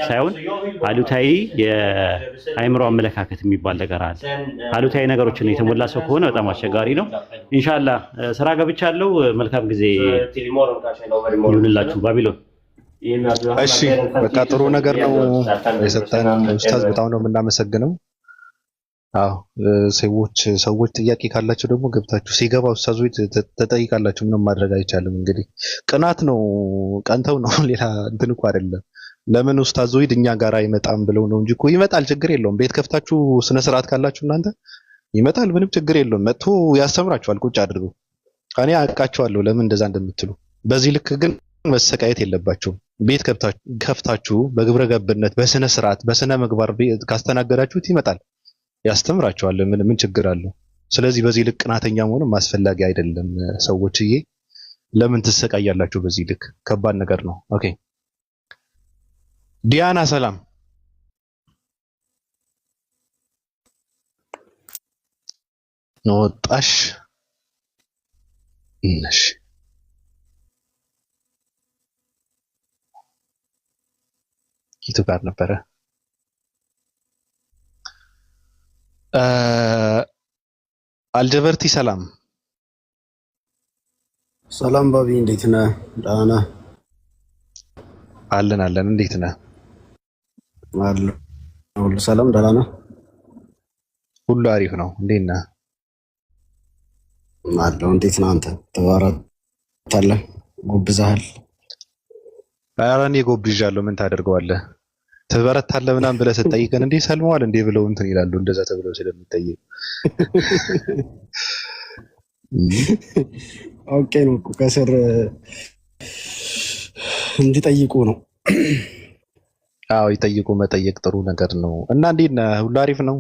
ሳይሆን አሉታዊ የአእምሮ አመለካከት የሚባል ነገር አለ። አሉታዊ ነገሮችን የተሞላ ሰው ከሆነ በጣም አስቸጋሪ ነው። ኢንሻአላህ ስራ ገብቻለሁ። መልካም ጊዜ ይሁንላችሁ። ባቢሎን እሺ፣ በቃ ጥሩ ነገር ነው የሰጠን ኡስታዝ፣ በጣም ነው የምናመሰግነው። አዎ ሰዎች ጥያቄ ካላቸው ደግሞ ገብታችሁ ሲገባ ኡስታዞች ተጠይቃላችሁ። ምንም ማድረግ አይቻልም። እንግዲህ ቅናት ነው፣ ቀንተው ነው፣ ሌላ እንትን እኮ አይደለም። ለምን ኡስታዞች እኛ ጋር አይመጣም ብለው ነው እንጂ እኮ ይመጣል፣ ችግር የለውም። ቤት ከፍታችሁ ስነ ስርዓት ካላችሁ እናንተ ይመጣል፣ ምንም ችግር የለውም። መጥቶ ያስተምራችኋል ቁጭ አድርጎ። እኔ አውቃቸዋለሁ ለምን እንደዛ እንደምትሉ። በዚህ ልክ ግን መሰቃየት የለባቸውም። ቤት ከፍታችሁ በግብረ ገብነት በስነ ስርዓት በስነ ምግባር ካስተናገዳችሁት ይመጣል፣ ያስተምራቸዋል። ምን ችግር አለው? ስለዚህ በዚህ ልክ ቅናተኛ መሆንም አስፈላጊ አይደለም። ሰዎችዬ ለምን ትሰቃያላችሁ? በዚህ ልክ ከባድ ነገር ነው። ኦኬ ዲያና ሰላም ወጣሽ? እሺ ኪቱ ጋር ነበረ። አልጀበርቲ ሰላም ሰላም ባቢ፣ እንዴት ነህ? ደህና ነህ? አለን እንዴት ነህ? ሁሉ ሰላም ደህና ነህ? ሁሉ አሪፍ ነው። እንዴት ነህ? አለሁ። እንዴት ነህ አንተ? ተባረታለህ? ጎብዘሃል? ኧረ እኔ ጎብዣለሁ። ምን ታደርገዋለህ? ትበረታለህ ምናምን ብለህ ስትጠይቀን እንዴ ሰልመዋል እንዴ ብለው እንትን ይላሉ። እንደዛ ተብለው ስለሚጠይቅ ኦኬ ነው እኮ ከስር እንዲጠይቁ ነው። አዎ ይጠይቁ። መጠየቅ ጥሩ ነገር ነው። እና እንዴት ነህ? ሁሉ አሪፍ ነው?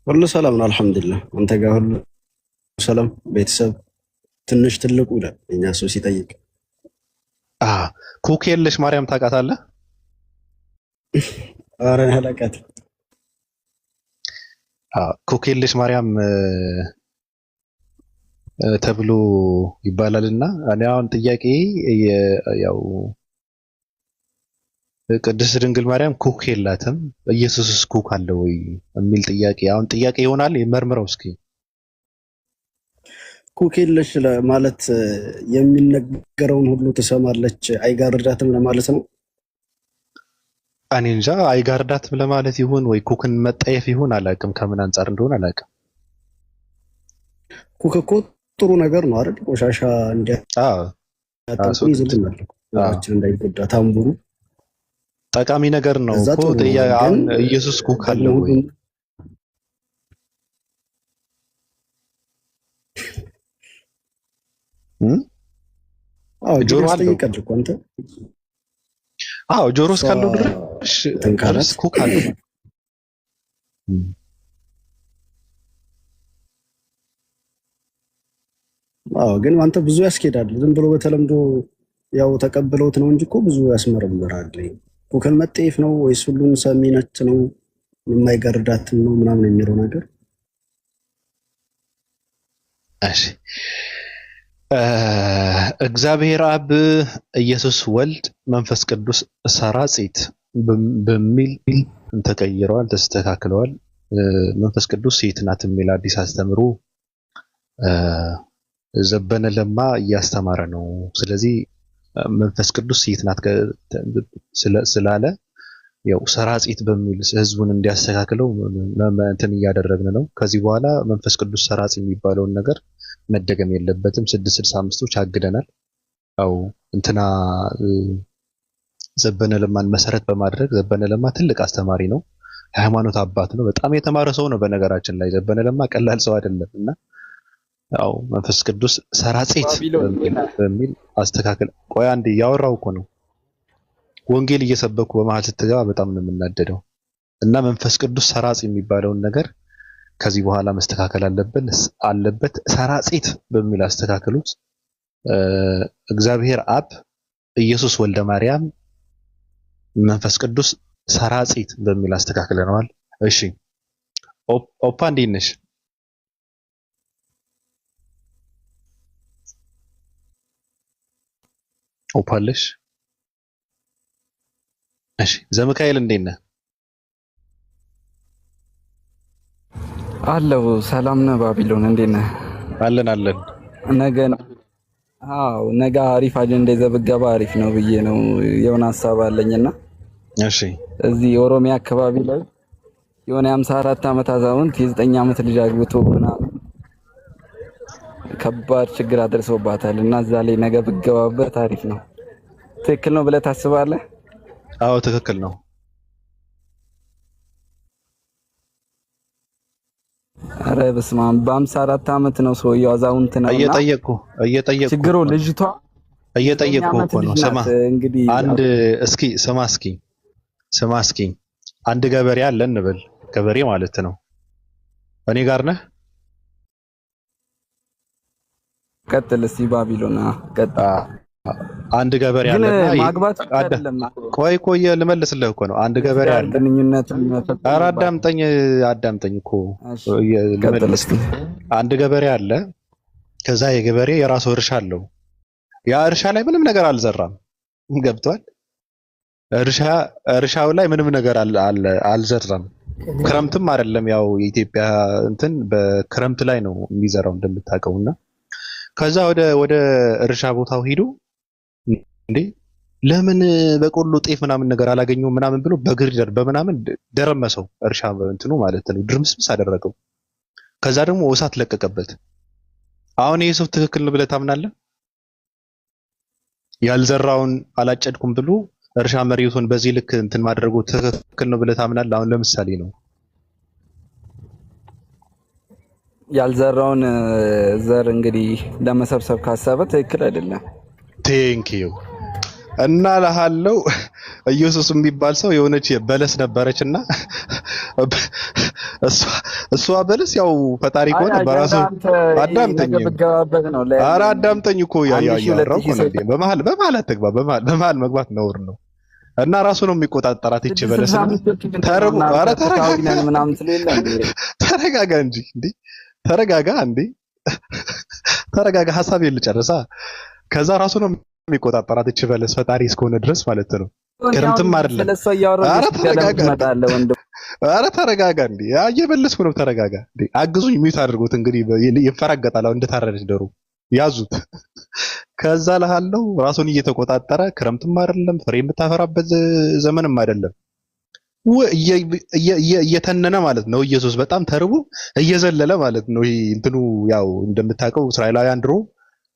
ሁሉ ሰላም ነው አልሐምዱሊላህ። አንተ ጋር ሁሉ ሰላም? ቤተሰብ ትንሽ ትልቁ ይላል እኛ ሰው ሲጠይቅ። ኩክ የለሽ ማርያም ታውቃታለህ? ኧረ አላውቃትም። ኩክ የለሽ ማርያም ተብሎ ይባላልና እኔ አሁን ጥያቄ ያው ቅድስት ድንግል ማርያም ኩክ የላትም ኢየሱስስ ኩክ አለው ወይ የሚል ጥያቄ አሁን ጥያቄ ይሆናል። መርምረው እስኪ። ኩክ የለሽ ማለት የሚነገረውን ሁሉ ትሰማለች አይጋርዳትም ለማለት ነው። እኔ እንጃ አይጋርዳትም ለማለት ይሁን ወይ ኩክን መጠየፍ ይሁን አላውቅም። ከምን አንጻር እንደሆነ አላውቅም። ኩክ እኮ ጥሩ ነገር ነው አይደል? ቆሻሻ እንዲያጣጡ ይዝልናል። ራችን እንዳይጎዳ ታምቡሩ ጠቃሚ ነገር ነው እኮ። አሁን ኢየሱስ ኩክ አለው ወይ? ጆሮ አለው እኮ አንተ። ጆሮ እስካለው ድረስ ኩክ አለው። ግን አንተ ብዙ ያስኬዳል። ዝም ብሎ በተለምዶ ያው ተቀብለውት ነው እንጂ እኮ ብዙ ያስመረምራል። ኩክን መጠየፍ ነው ወይስ ሁሉን ሰሚነት ነው የማይጋርዳት ነው ምናምን የሚለው ነገር። እሺ እግዚአብሔር አብ፣ ኢየሱስ ወልድ፣ መንፈስ ቅዱስ ሰራጺት በሚል ተቀይረዋል፣ ተስተካክለዋል። መንፈስ ቅዱስ ሴት ናት የሚል አዲስ አስተምሮ ዘበነ ለማ እያስተማረ ነው። ስለዚህ መንፈስ ቅዱስ ሴት ናት ስላለ ያው ሰራጺት በሚል ህዝቡን እንዲያስተካክለው እንትን እያደረግን ነው። ከዚህ በኋላ መንፈስ ቅዱስ ሰራጺ የሚባለውን ነገር መደገም የለበትም። 665ቶች አግደናል። ያው እንትና ዘበነ ለማን መሰረት በማድረግ ዘበነ ለማ ትልቅ አስተማሪ ነው፣ ሃይማኖት አባት ነው፣ በጣም የተማረ ሰው ነው። በነገራችን ላይ ዘበነ ለማ ቀላል ሰው አይደለም እና ያው መንፈስ ቅዱስ ሰራጺት በሚል አስተካክል። ቆይ አንዴ ያወራው እኮ ነው። ወንጌል እየሰበኩ በመሃል ስትገባ በጣም ነው የምናደደው። እና መንፈስ ቅዱስ ሰራጺ የሚባለውን ነገር ከዚህ በኋላ መስተካከል አለበት። ሰራጺት በሚል አስተካክሉት። እግዚአብሔር አብ፣ ኢየሱስ ወልደ ማርያም፣ መንፈስ ቅዱስ ሰራጺት በሚል አስተካክለነዋል። እሺ ኦፓ እንዴት ነሽ? ኦፓለሽ? እሺ ዘሚካኤል እንዴት ነህ? አለው ሰላም ነህ? ባቢሎን እንዴት ነህ? አለን ነገ አሪፍ አጀንዳ ይዘህ ብትገባ አሪፍ ነው ብዬ ነው የሆነ ሀሳብ አለኝና። እሺ እዚህ ኦሮሚያ አካባቢ ላይ የሆነ 54 ዓመት አዛውንት የ9 ዓመት ልጅ አግብቶ ምናምን ከባድ ችግር አድርሶባታል እና እዛ ላይ ነገ ብትገባበት አሪፍ ነው። ትክክል ነው ብለህ ታስባለህ? አዎ ትክክል ነው። አረ በስመ አብ በ54 ዓመት ነው ሰውየው፣ አዛውንት ነው። እየጠየቅኩ ችግሩ ልጅቷ እየጠየቅኩ እኮ ነው። ስማ አንድ ስማ እስኪ አንድ ገበሬ አለ እንበል፣ ገበሬ ማለት ነው። እኔ ጋር ነህ? ቀጥል እስቲ ባቢሎን ቀጥል። አንድ ገበሬ አለና ማግባት አይደለም። ቆይ ልመልስልህ እኮ ነው። አንድ ገበሬ አለ። ኧረ አዳምጠኝ እኮ ልመልስ። አንድ ገበሬ አለ። ከዛ የገበሬ የራሱ እርሻ አለው። ያ እርሻ ላይ ምንም ነገር አልዘራም። ገብቷል? እርሻው ላይ ምንም ነገር አልዘራም። ክረምትም አይደለም። ያው የኢትዮጵያ እንትን በክረምት ላይ ነው የሚዘራው እንደምታውቀውና ከዛ ወደ እርሻ ቦታው ሄዱ። እንዴ ለምን በቆሎ ጤፍ ምናምን ነገር አላገኘውም ምናምን ብሎ በግሪደር በምናምን ደረመሰው እርሻ እንትኑ ማለት ነው፣ ድርምስምስ አደረገው። ከዛ ደግሞ እሳት ለቀቀበት። አሁን ይሄ ሰው ትክክል ነው ብለህ ታምናለህ? ያልዘራውን አላጨድኩም ብሎ እርሻ መሬቱን በዚህ ልክ እንትን ማድረጉ ትክክል ነው ብለህ ታምናለህ? አሁን ለምሳሌ ነው ያልዘራውን ዘር እንግዲህ ለመሰብሰብ ካሰበ ትክክል አይደለም። ቴንኪዩ እና ለሃለው ኢየሱስ የሚባል ሰው የሆነች በለስ ነበረችና እሷ በለስ ያው ፈጣሪ ከሆነ በራሱ አዳምጠኝ። ኧረ አዳምጠኝ እኮ ያያራው ነው። በመሀል አትግባ። በመሀል መግባት ነውር ነው እና ራሱ ነው የሚቆጣጠራት ይቺ በለስ። ተረጋጋ እንጂ እንዴ ተረጋጋ እንዴ ተረጋጋ፣ ሀሳብ ልጨርሳ። ከዛ ራሱ ነው የሚቆጣጠራት እች በለስ ፈጣሪ እስከሆነ ድረስ ማለት ነው። ክረምትም አይደለም። ስለሷ እያወራሁ ትመጣለህ ወንድም። ኧረ ተረጋጋ እንዴ! እየበለስኩ ነው። ተረጋጋ እንዴ! አግዙኝ፣ ሚዩት አድርጎት እንግዲህ ይፈራገጣል። አሁን እንደታረደች ዶሮ ያዙት። ከዛ ለሃለው ራሱን እየተቆጣጠረ ክረምትም አይደለም ፍሬ የምታፈራበት ዘመንም አይደለም እየተነነ ማለት ነው። ኢየሱስ በጣም ተርቦ እየዘለለ ማለት ነው። ይሄ እንትኑ ያው እንደምታውቀው እስራኤላውያን ድሮ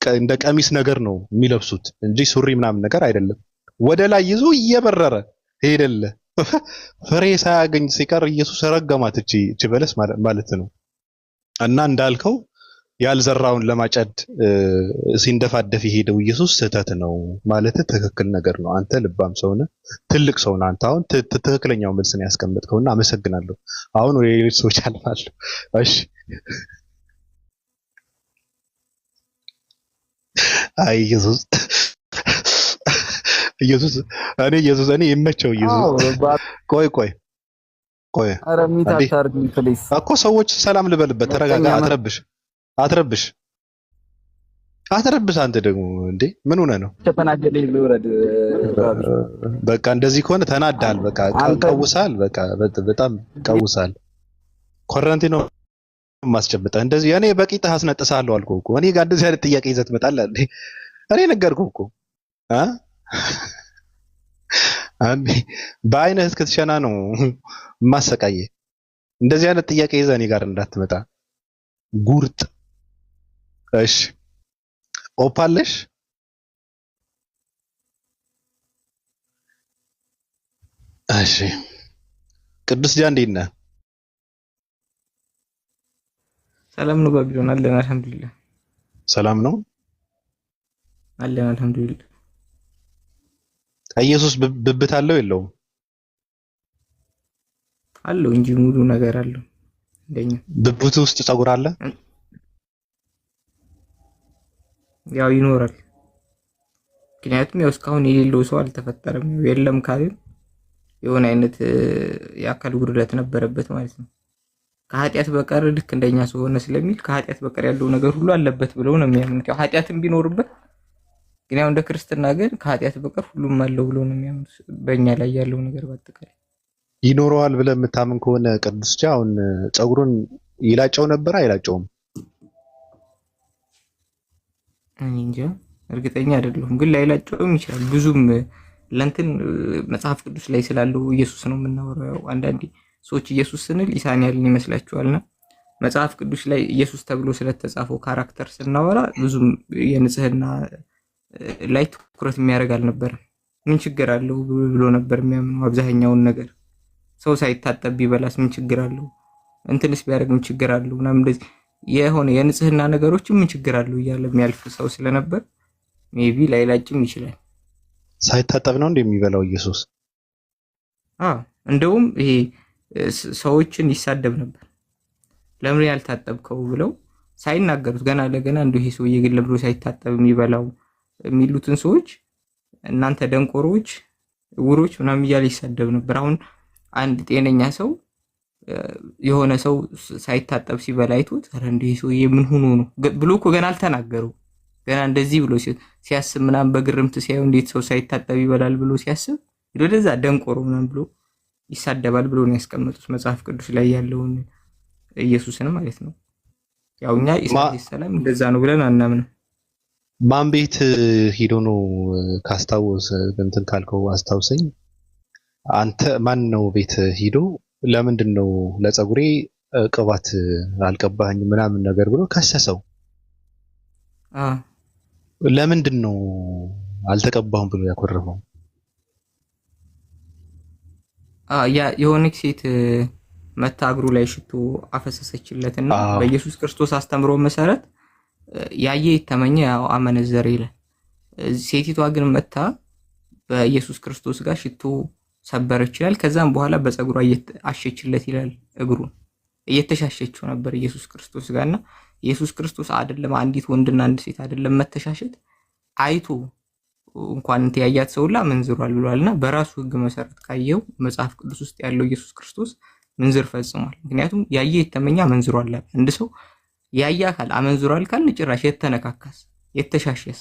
እንደ ቀሚስ ነገር ነው የሚለብሱት እንጂ ሱሪ ምናምን ነገር አይደለም። ወደ ላይ ይዞ እየበረረ ሄደለ። ፍሬ ሳያገኝ ሲቀር ኢየሱስ ረገማት እቺ በለስ ማለት ነው። እና እንዳልከው ያልዘራውን ለማጨድ ሲንደፋደፍ የሄደው ኢየሱስ ስህተት ነው ማለት ትክክል ነገር ነው። አንተ ልባም ሰው ነህ፣ ትልቅ ሰው ነህ። አንተ አሁን ትክክለኛው መልስ ነው ያስቀመጥከውና አመሰግናለሁ። አሁን ወደ ሌሎች ሰዎች አልፋለሁ። እሺ አይ ኢየሱስ እኔ ይመቸው ኢየሱስ። ቆይ ኧረ ሚት አታርጉኝ ፕሊዝ እኮ ሰዎች ሰላም ልበልበት። ተረጋጋ፣ አትረብሽ። አንተ ደግሞ እንዴ ምን ሆነ ነው? ተፈናገለኝ ልውረድ። በቃ እንደዚህ ከሆነ ተናዳል። በቃ ቀውሳል። በቃ በጣም ቀውሳል። ኮረንቲኖ ማስጨብጠህ እንደዚህ እኔ በቂጥህ አስነጥሳለሁ አልኩህ እኮ። እኔ ጋር እንደዚህ አይነት ጥያቄ ይዘህ ትመጣለህ እንዴ? እኔ ነገርኩህ እኮ በአይነህ እስክትሸና ነው ማሰቃየ። እንደዚህ አይነት ጥያቄ ይዘህ እኔ ጋር እንዳትመጣ ጉርጥ። እሺ ኦፓለሽ እሺ ቅዱስ ጃ እንዴት ነህ? ሰላም ነው ባቢሎን አለን አልሐምዱሊላህ። ሰላም ነው አለን አልሐምዱሊላህ። ኢየሱስ ብብት አለው የለውም? አለው እንጂ ሙሉ ነገር አለው። እንደኛ ብብቱ ውስጥ ጸጉር አለ? ያው ይኖራል። ምክንያቱም ያው እስካሁን የሌለው ሰው አልተፈጠረም። የለም ካልን የሆነ አይነት የአካል ጉድለት ነበረበት ማለት ነው። ከኃጢአት በቀር ልክ እንደኛ ሰው ሆነ ስለሚል ከኃጢአት በቀር ያለው ነገር ሁሉ አለበት ብለው ነው የሚያምኑት። ያው ኃጢአትም ቢኖርበት ግን ያው እንደ ክርስትና ግን ከኃጢአት በቀር ሁሉም አለው ብለው ነው የሚያምኑት። በእኛ ላይ ያለው ነገር በአጠቃላይ ይኖረዋል ብለህ የምታምን ከሆነ ቅዱስ ጃ አሁን ጸጉሩን ይላጨው ነበር አይላጨውም? እኔ እንጃ እርግጠኛ አይደለሁም፣ ግን ላይላጨውም ይችላል። ብዙም ለእንትን መጽሐፍ ቅዱስ ላይ ስላለው ኢየሱስ ነው የምናወራው። ያው አንዳንዴ ሰዎች ኢየሱስ ስንል ኢሳን ያልን ይመስላችኋልና መጽሐፍ ቅዱስ ላይ ኢየሱስ ተብሎ ስለተጻፈው ካራክተር ስናወራ ብዙም የንጽህና ላይ ትኩረት የሚያደርግ አልነበረም። ምን ችግር አለው ብሎ ነበር የሚያምነው አብዛኛውን ነገር። ሰው ሳይታጠብ ቢበላስ ምን ችግር አለው? እንትንስ ቢያደርግ ምን ችግር አለው? ምናምን እንደዚህ የሆነ የንጽህና ነገሮች ምን ችግር አለው እያለ የሚያልፍ ሰው ስለነበር ሜቢ ላይላጭም ይችላል። ሳይታጠብ ነው እንደሚበላው ኢየሱስ? እንደውም ይሄ ሰዎችን ይሳደብ ነበር። ለምን ያልታጠብከው ብለው ሳይናገሩት ገና ለገና እንደው ይሄ ሰውዬ ግን ለብሎ ሳይታጠብ የሚበላው የሚሉትን ሰዎች እናንተ ደንቆሮች፣ ውሮች ምናምን እያለ ይሳደብ ነበር። አሁን አንድ ጤነኛ ሰው የሆነ ሰው ሳይታጠብ ሲበላ አይቶት ኧረ እንደዚህ ሰውዬ ምን ሆኖ ነው ብሎ እኮ ገና አልተናገረው። ገና እንደዚህ ብሎ ሲያስብ ምናምን በግርምት ሲያዩ እንዴት ሰው ሳይታጠብ ይበላል ብሎ ሲያስብ ወደዛ ደንቆሮ ምናምን ብሎ ይሳደባል ብሎ ነው ያስቀመጡት መጽሐፍ ቅዱስ ላይ ያለውን ኢየሱስን ማለት ነው። ያው እኛ ኢየሱስ ሰላም እንደዛ ነው ብለን አናምንም። ማን ቤት ሄዶ ነው ካስታወስ እንትን ካልከው አስታውሰኝ። አንተ ማን ነው ቤት ሄዶ ለምንድን ነው ለፀጉሬ ቅባት አልቀባኝ ምናምን ነገር ብሎ ከሰሰው? ለምንድን ነው አልተቀባሁም ብሎ ያኮረፈው? ያ የሆነች ሴት መታ እግሩ ላይ ሽቶ አፈሰሰችለትና በኢየሱስ ክርስቶስ አስተምሮ መሰረት ያየ የተመኘ ያው አመነዘረ ይላል። ሴቲቷ ግን መታ በኢየሱስ ክርስቶስ ጋር ሽቶ ሰበረች ይላል። ከዛም በኋላ በፀጉሯ አሸችለት ይላል። እግሩን እየተሻሸችው ነበር ኢየሱስ ክርስቶስ ጋርና ኢየሱስ ክርስቶስ አይደለም አንዲት ወንድና አንድ ሴት አይደለም መተሻሸት አይቶ እንኳን እንት ያያት ሰውላ መንዝሯል ብሏልና በራሱ ሕግ መሰረት ካየው መጽሐፍ ቅዱስ ውስጥ ያለው ኢየሱስ ክርስቶስ ምንዝር ፈጽሟል። ምክንያቱም ያየ የተመኛ መንዝሯል። አንድ ሰው ያየ አካል አመንዝሯል ካልን ጭራሽ የተነካካስ የተሻሸስ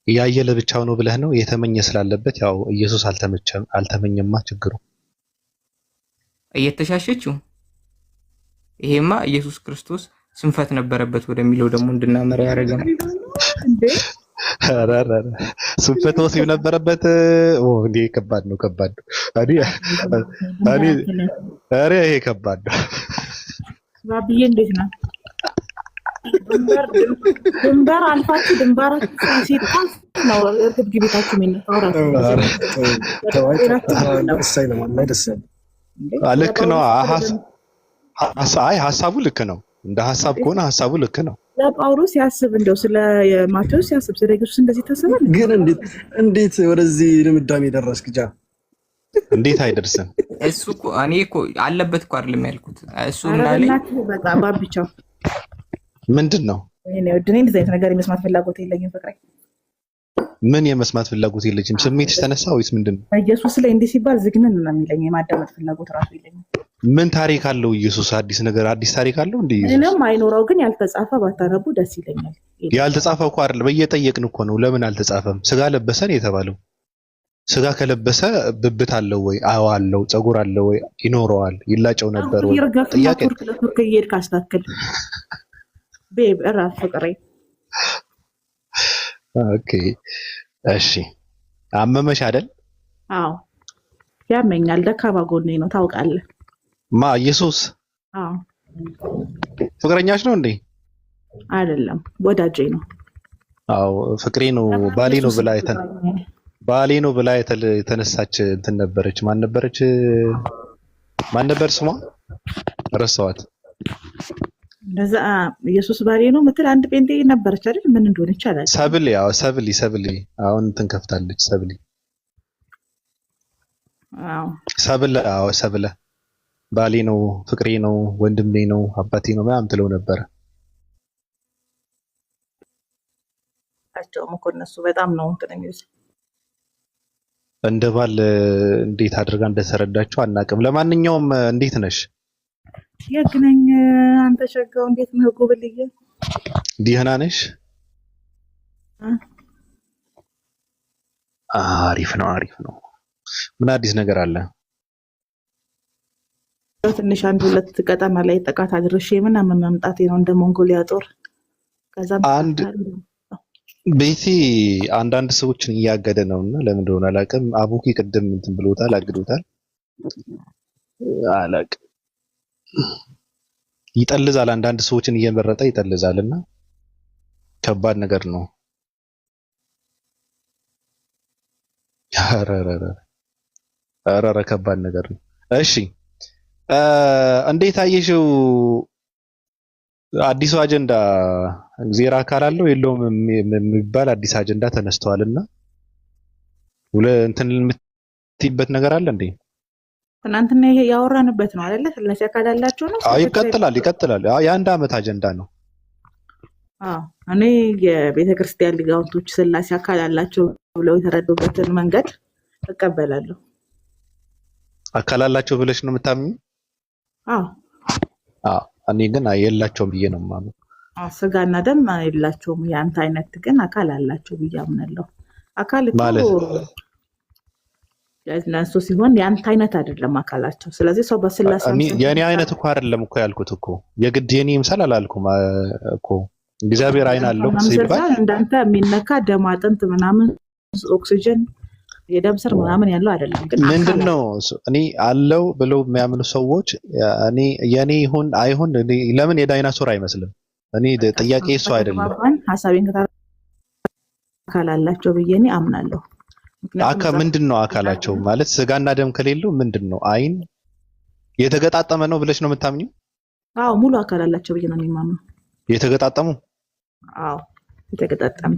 ያየ ለብቻው ነው ብለህ ነው የተመኘ ስላለበት ያው ኢየሱስ አልተመኘማ ችግሩ እየተሻሸችው ይሄማ ኢየሱስ ክርስቶስ ስንፈት ነበረበት ወደሚለው ደግሞ እንድናመራ ያደረገን እንዴ ስንፈት ወሲብ ነበረበት። እንዴ ከባድ ነው። አሬ ይሄ ከባድ ነው። ባብዬ እንዴት ነው? ድንበር አልፋችሁ ድንበራችሁ ሲጣስ ነው እርግጥ ግቢታችሁ የሚነሳው ልክ ነው። ሀሳቡ ልክ ነው። እንደ ሀሳብ ከሆነ ሀሳቡ ልክ ነው። ለጳውሎስ ያስብ እንደው ስለ ማቴዎስ ያስብ ስለ ኢየሱስ እንደዚህ ተሰበለ። ግን እንዴት ወደዚህ ድምዳሜ ደረስክ? እንዴት አይደርስም? እሱ እኮ እኔ እኮ አለበት እኮ አይደለም ያልኩት። እሱ እንዳለኝ በቃ ባብቻው ምንድን ነው እኔ ወድኔ እንደዚህ አይነት ነገር የመስማት ፍላጎት የለኝም። ፍቅሬ ምን የመስማት ፍላጎት የለችም? ስሜትሽ ተነሳ ወይስ ምንድን ነው? ኢየሱስ ላይ እንዲህ ሲባል ዝግንን ነው የሚለኝ። የማዳመጥ ፍላጎት ራሱ የለኝም። ምን ታሪክ አለው ኢየሱስ? አዲስ ታሪክ አለው እንዴ? ምንም አይኖረው። ግን ያልተጻፈ ባታነቡ ደስ ይለኛል። ያልተጻፈ እኮ አይደል? በየጠየቅን እኮ ነው። ለምን አልተጻፈም? ስጋ ለበሰን የተባለው ስጋ ከለበሰ ብብት አለው ወይ? አዎ አለው። ፀጉር አለው ወይ? ይኖረዋል። ይላጨው ነበር ወይ? ጥያቄ ቱርክ እየሄድክ አስተካክል ቤብ እራፍ ፍቅሬ። ኦኬ እሺ። አመመሽ አይደል? አዎ ያመኛል። ደካማ ጎኔ ነው ታውቃለህ። ማ ኢየሱስ? አዎ ፍቅረኛሽ ነው እንዴ? አይደለም ወዳጄ ነው። አዎ ፍቅሬ ነው ባሌ ነው ብላ የተነሳች እንትን ነበረች። ማን ነበር ስሟ? ረሳኋት። እንደዛ ኢየሱስ ባሌ ነው ምትል አንድ ጴንጤ ነበረች አይደል? ምን እንደሆነ ይቻላል። ሰብሊ አሁን እንትን ከፍታለች። ሰብለ ባሌ ነው፣ ፍቅሬ ነው፣ ወንድሜ ነው፣ አባቴ ነው ምናምን ትለው ነበረ። አቸውም እኮ እነሱ በጣም ነው እንትን የሚሉት። እንደ ባል እንዴት አድርጋ እንደተረዳችሁ አናውቅም። ለማንኛውም እንዴት ነሽ? የግነኝ አንተ ሸጋው እንዴት ነው? ጉብልዬ ደህና ነሽ? አሪፍ ነው። ምን አዲስ ነገር አለ? ትንሽ አንድ ሁለት ቀጠና ላይ ጥቃት አድርሼ ምናምን መምጣቴ ነው እንደ ሞንጎሊያ ጦር። ከዛም ቤቲ አንዳንድ ሰዎችን እያገደ ነውና ለምን እንደሆነ አላውቅም። አቡኪ ቅድም እንትን ብሎታል፣ አግዶታል። አላውቅም ይጠልዛል። አንዳንድ ሰዎችን እየመረጠ ይጠልዛልና ከባድ ነገር ነው። ኧረ ከባድ ነገር ነው። እሺ እንዴት አየሽው? አዲሱ አጀንዳ እግዚአብሔር አካል አለው የለውም የሚባል አዲስ አጀንዳ ተነስተዋልና እንትን የምትይበት ነገር አለ እንዴ? ትናንትና ይሄ ያወራንበት ነው አይደለ? ስላሴ አካል አላቸው ነው። ይቀጥላል። የአንድ አመት አጀንዳ ነው። እኔ የቤተክርስቲያን ሊቃውንቶች ስላሴ አካል አላቸው ብለው የተረዱበትን መንገድ እቀበላለሁ። አካል አላቸው ብለሽ ነው የምታምኚው? እኔ ግን የላቸውም ብዬ ነው የማምነው። ስጋና ደም የላቸውም። የአንተ አይነት ግን አካል አላቸው ብዬ አምናለሁ። አካል ለእነሱ ሲሆን የአንተ አይነት አይደለም አካላቸው። ስለዚህ ሰው በስላሴ የኔ አይነት እኮ አይደለም እኮ ያልኩት እኮ የግድ የኔ ይምሰል አላልኩም እኮ። እግዚአብሔር አይን አለው ሲባል እንዳንተ የሚነካ ደም አጥንት ምናምን ኦክሲጅን የደም ስር ምናምን ያለው አይደለም። ግን ምንድነው እኔ አለው ብለው የሚያምኑ ሰዎች እኔ የኔ ይሁን አይሁን ለምን የዳይናሶር አይመስልም? እኔ ጥያቄ እሱ አይደለም። ሐሳቤን አካል አላቸው ብዬ እኔ አምናለሁ። ምንድነው አካላቸው ማለት? ስጋና ደም ከሌለው ምንድነው? አይን የተገጣጠመ ነው ብለሽ ነው የምታምኚው? አዎ ሙሉ አካል አላቸው ብዬ ነው የማምነው። የተገጣጠሙ? አዎ የተገጣጠሙ።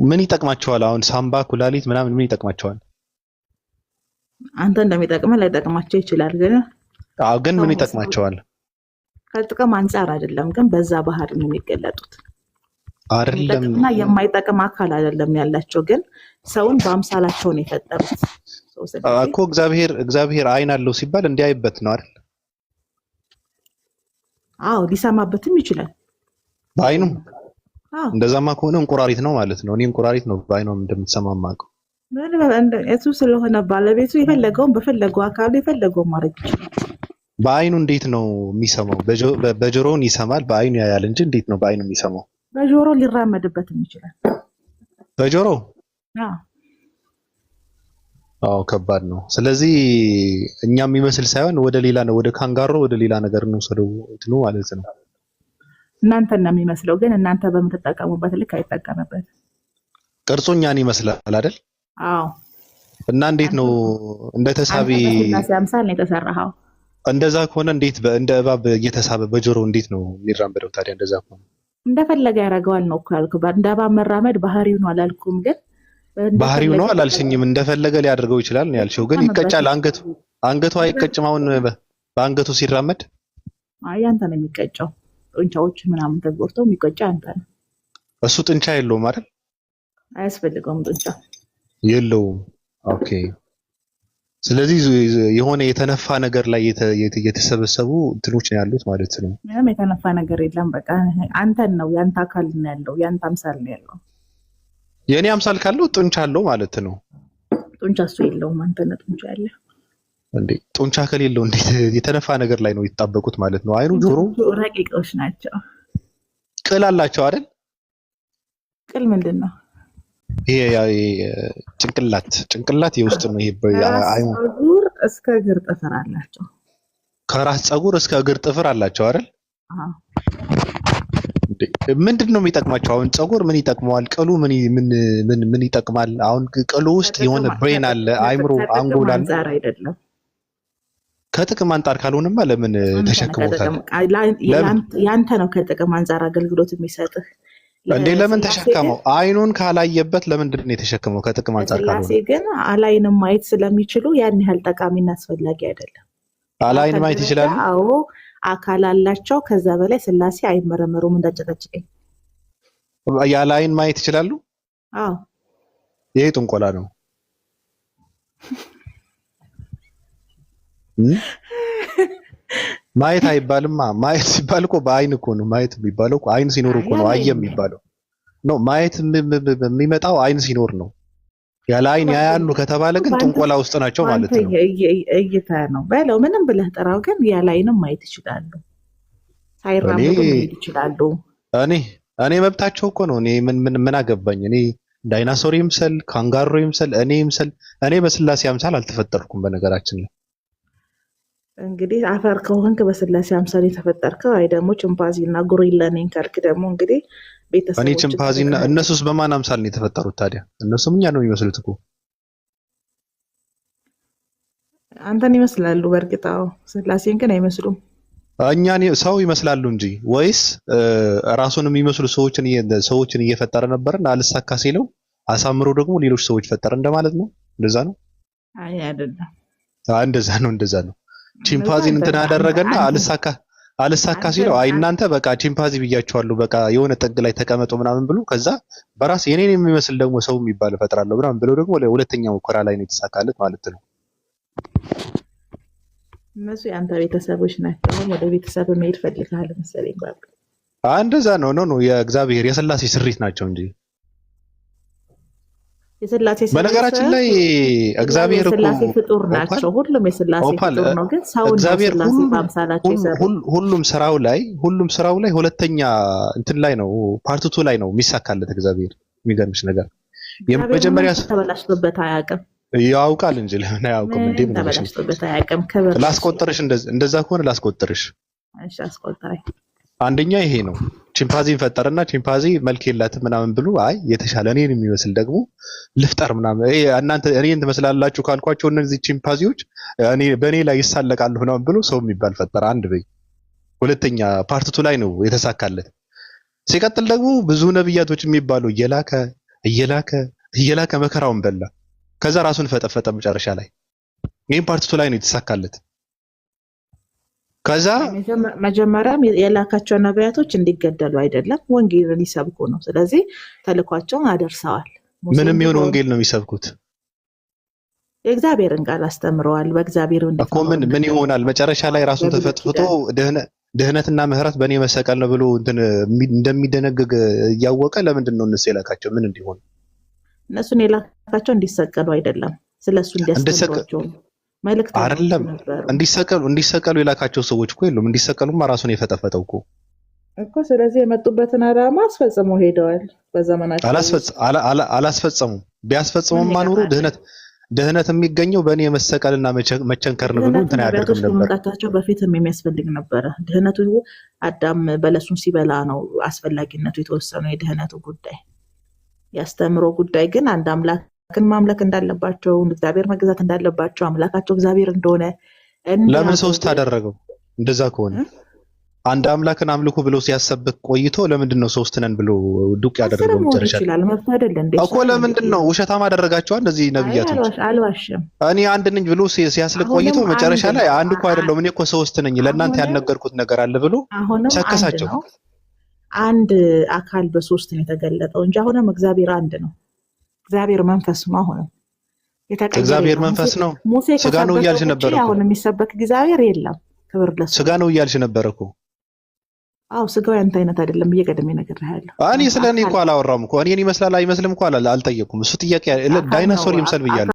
ምን ይጠቅማቸዋል? አሁን ሳምባ፣ ኩላሊት ምናምን ምን ይጠቅማቸዋል? አንተ እንደሚጠቅመህ ላይጠቅማቸው ይችላል። ግን ምን ይጠቅማቸዋል? ከጥቅም አንጻር አይደለም፣ ግን በዛ ባህሪ ነው የሚገለጡት። አይደለም እና የማይጠቅም አካል አይደለም ያላቸው፣ ግን ሰውን በአምሳላቸው ነው የፈጠሩት እኮ። እግዚአብሔር አይን አለው ሲባል እንዲያይበት ነው አይደል? አዎ ሊሰማበትም ይችላል በአይኑ። አዎ እንደዛማ ከሆነ እንቁራሪት ነው ማለት ነው። እኔ እንቁራሪት ነው በአይኗ እንደምትሰማ የማውቀው። እሱ ስለሆነ ባለቤቱ የፈለገውን በፈለገው አካሉ የፈለገውን ማድረግ ይችላል። በአይኑ እንዴት ነው የሚሰማው? በጆሮውን ይሰማል፣ በአይኑ ያያል እንጂ እንዴት ነው በአይኑ የሚሰማው? በጆሮ ሊራመድበትም ይችላል። በጆሮ አዎ አዎ፣ ከባድ ነው። ስለዚህ እኛ የሚመስል ሳይሆን ወደ ሌላ ነው፣ ወደ ካንጋሮ ወደ ሌላ ነገር እንወስደው እንትኑ ማለት ነው። እናንተን ነው የሚመስለው፣ ግን እናንተ በምትጠቀሙበት ልክ አይጠቀምበትም። ቅርጹ እኛን ይመስላል አይደል? አዎ። እና እንዴት ነው እንደ ተሳቢ በስላሴ አምሳል ነው የተሰራኸው? እንደዛ ከሆነ እንዴት እንደ እባብ እየተሳበ በጆሮ እንዴት ነው የሚራመደው ታዲያ? እንደዛ ከሆነ እንደፈለገ ያደርገዋል ነው እኮ ያልኩህ። እንደ እባብ መራመድ ባህሪው ነው አላልኩም? ግን ባህሪው ነው አላልሽኝም? እንደፈለገ ሊያደርገው ይችላል ነው ያልሽው። ግን ይቀጫል። አንገቱ አይቀጭም? አሁን በአንገቱ ሲራመድ አንተ ነው የሚቀጨው። ጡንቻዎች ምናምን ተጎድተው የሚቀጫ አንተ ነው። እሱ ጡንቻ የለውም አይደል? አያስፈልገውም ጡንቻ የለውም። ኦኬ። ስለዚህ የሆነ የተነፋ ነገር ላይ የተሰበሰቡ እንትኖች ነው ያሉት ማለት ነው። ምንም የተነፋ ነገር የለም። በቃ አንተን ነው፣ ያንተ አካል ነው ያለው፣ ያንተ አምሳል ነው ያለው። የኔ አምሳል ካለው ጡንቻ አለው ማለት ነው። ጡንቻ እሱ የለውም፣ አንተ ነው ጡንቻ ያለ። እንዴ ጡንቻ ከሌለው እንዴት የተነፋ ነገር ላይ ነው የተጣበቁት ማለት ነው? አይኑ ጆሮ ረቂቆች ናቸው። ቅል አላቸው አይደል? ቅል ምንድን ነው? ይሄ ጭንቅላት የውስጥ ነው። ይሄ አይኑ ፀጉር እስከ እግር ጥፍር አላቸው። ከራስ ፀጉር እስከ እግር ጥፍር አላቸው አይደል? አዎ። ምንድን ነው የሚጠቅማቸው? አሁን ፀጉር ምን ይጠቅመዋል? ቅሉ ምን ይጠቅማል? አሁን ቅሉ ውስጥ የሆነ ብሬን አለ፣ አይምሮ፣ አንጎል አለ። አይደለም ከጥቅም አንጻር ካልሆነማ ለምን ተሸክሞታል? ያንተ ነው ከጥቅም አንጻር አገልግሎት የሚሰጥህ እንዴ። ለምን ተሸከመው? አይኑን ካላየበት ለምንድን ነው የተሸከመው? ከጥቅም አንጻር ካልሆነ ስላሴ ግን አላይንም ማየት ስለሚችሉ ያን ያህል ጠቃሚና አስፈላጊ አይደለም። አላይን ማየት ይችላሉ። አዎ አካል አላቸው። ከዛ በላይ ስላሴ አይመረመሩም። እንዳጨቀጭቀኝ ያለ አይን ማየት ይችላሉ። አዎ ይሄ ጥንቆላ ነው። ማየት አይባልማ። ማየት ሲባል እኮ በአይን እኮ ነው ማየት የሚባለው እኮ። አይን ሲኖር እኮ ነው አየ የሚባለው ነው። ማየት የሚመጣው አይን ሲኖር ነው። ያለ አይን ያያሉ ከተባለ ግን ጥንቆላ ውስጥ ናቸው ማለት ነው። እይታ ነው በለው ምንም ብለህ ጠራው። ግን ያለ አይንም ማየት ይችላሉ፣ ሳይራመዱ ማየት ይችላሉ። እኔ መብታቸው እኮ ነው። እኔ ምን አገባኝ? እኔ ዳይናሶር ይምሰል ካንጋሮ ይምሰል እኔ በስላሴ አምሳል አልተፈጠርኩም በነገራችን ላይ። እንግዲህ አፈር ከሆንክ በስላሴ አምሳል የተፈጠርከው፣ አይ ደግሞ ቺምፓንዚ እና ጎሪላ ነኝ ካልክ ደግሞ እንግዲህ ቤተሰቦች። እኔ ቺምፓንዚ እና እነሱስ በማን አምሳል ነው የተፈጠሩት ታዲያ? እነሱም እኛ ነው የሚመስሉት እኮ። አንተን ይመስላሉ በእርግጥ አዎ፣ ስላሴን ግን አይመስሉም። እኛን ሰው ይመስላሉ እንጂ ወይስ ራሱን የሚመስሉ ሰዎችን እየፈጠረ ነበርና አልሳካ ሲለው አሳምሮ ደግሞ ሌሎች ሰዎች ፈጠረ እንደማለት ነው። እንደዛ ነው። አይ አይደለም። እንደዛ ነው። ቺምፓንዚን እንትን አደረገና አልሳካ ሲለው አይ እናንተ በቃ ቺምፓንዚ ብያቸዋለሁ በቃ የሆነ ጥግ ላይ ተቀመጡ ምናምን ብሎ ከዛ በራስ የኔን የሚመስል ደግሞ ሰው የሚባል እፈጥራለሁ ምናምን ብሎ ደግሞ ሁለተኛው ሙከራ ላይ ነው የተሳካለት ማለት ነው። እነሱ የአንተ ቤተሰቦች ናቸው። ወደ ቤተሰብ መሄድ ፈልገሃል መሰለኝ ባሉ። እንደዛ ነው የእግዚአብሔር የስላሴ ስሪት ናቸው እንጂ በነገራችን ላይ እግዚአብሔር እኮ የስላሴ ፍጡር ናቸው። ሁሉም የስላሴ ፍጡር ነው። ግን ሰው እግዚአብሔር ሁሉም ስራው ላይ ሁለተኛ እንትን ላይ ነው ፓርት 2 ላይ ነው የሚሳካለት እግዚአብሔር። የሚገርምሽ ነገር የመጀመሪያ ተበላሽቶበት አያውቅም። ያውቃል እንጂ ለምን አያውቅም እንዴ? ምን ተበላሽቶበት አያውቅም። ላስቆጥርሽ፣ እንደዛ ከሆነ ላስቆጥርሽ። እሺ አስቆጥረኝ። አንደኛ ይሄ ነው። ቺምፓንዚን ፈጠረና ቺምፓንዚ መልክ የላትም ምናምን ብሎ አይ የተሻለ እኔን የሚመስል ደግሞ ልፍጠር ምናምን እናንተ እኔን ትመስላላችሁ ካልኳቸው እነዚህ ቺምፓንዚዎች በእኔ ላይ ይሳለቃሉ ምናምን ብሎ ሰው የሚባል ፈጠረ። አንድ በይ። ሁለተኛ ፓርት 2 ላይ ነው የተሳካለት። ሲቀጥል ደግሞ ብዙ ነብያቶች የሚባሉ እየላከ መከራውን በላ። ከዛ ራሱን ፈጠፈጠ መጨረሻ ላይ። ይሄን ፓርት 2 ላይ ነው የተሳካለት። ከዛ መጀመሪያም የላካቸው ነቢያቶች እንዲገደሉ አይደለም ወንጌልን ሊሰብኩ ነው። ስለዚህ ተልኳቸውን አደርሰዋል። ምንም ይሁን ወንጌል ነው የሚሰብኩት። የእግዚአብሔርን ቃል አስተምረዋል። በእግዚአብሔር እኮ ምን ይሆናል መጨረሻ ላይ ራሱን ተፈጥፍጦ ድህነትና ምህረት በእኔ መሰቀል ነው ብሎ እንደሚደነግግ እያወቀ ለምንድን ነው እነሱ የላካቸው? ምን እንዲሆን? እነሱን የላካቸው እንዲሰቀሉ አይደለም፣ ስለሱ እንዲያስተምሯቸው መልእክት አይደለም። እንዲሰቀሉ የላካቸው ሰዎች እኮ የሉም። እንዲሰቀሉማ ራሱን የፈጠፈጠው እኮ። ስለዚህ የመጡበትን ዓላማ አስፈጽመው ሄደዋል። በዘመናቸው አላስፈጸሙም። ቢያስፈጽሙማ ኖሮ ድህነት የሚገኘው በእኔ መሰቀልና መቸንከር ነው ብሎ እንትን አያደርግም ነበር። መምጣታቸው በፊትም የሚያስፈልግ ነበረ። ድህነቱ አዳም በለሱን ሲበላ ነው አስፈላጊነቱ የተወሰነው የድህነቱ ጉዳይ። ያስተምሮ ጉዳይ ግን አንድ አምላክን ማምለክ እንዳለባቸው፣ እግዚአብሔር መግዛት እንዳለባቸው፣ አምላካቸው እግዚአብሔር እንደሆነ ለምን ሶስት አደረገው? እንደዛ ከሆነ አንድ አምላክን አምልኩ ብሎ ሲያሰብክ ቆይቶ ለምንድን ነው ሶስት ነን ብሎ ዱቅ ያደረገው? መጨረሻ እኮ ለምንድን ነው ውሸታም አደረጋቸው እንደዚህ ነብያቶች? አልዋሽም። እኔ አንድ ነኝ ብሎ ሲያስልክ ቆይቶ መጨረሻ ላይ አንድ እኮ አይደለም እኔ እኮ ሶስት ነኝ ለእናንተ ያልነገርኩት ነገር አለ ብሎ ሰከሳቸው። አንድ አካል በሶስት ነው የተገለጠው እንጂ አሁንም እግዚአብሔር አንድ ነው። እግዚአብሔር መንፈስ ነው። አሁንም እግዚአብሔር መንፈስ ነው። ስጋ ነው እያልሽ ነበር እኮ። አሁን የሚሰበክ እግዚአብሔር የለም። ክብር ለሱ። ስጋ ነው እያልሽ ነበር እኮ። አው ስጋው ያንተ አይነት አይደለም እየቀደመ ነገር ያለው። እኔ ስለኔ እኮ አላወራም እኮ። እኔን ይመስላል አይመስልም እኮ አልጠየኩም። እሱ ጥያቄ ዳይኖሶር ይምሰል ብያለሁ።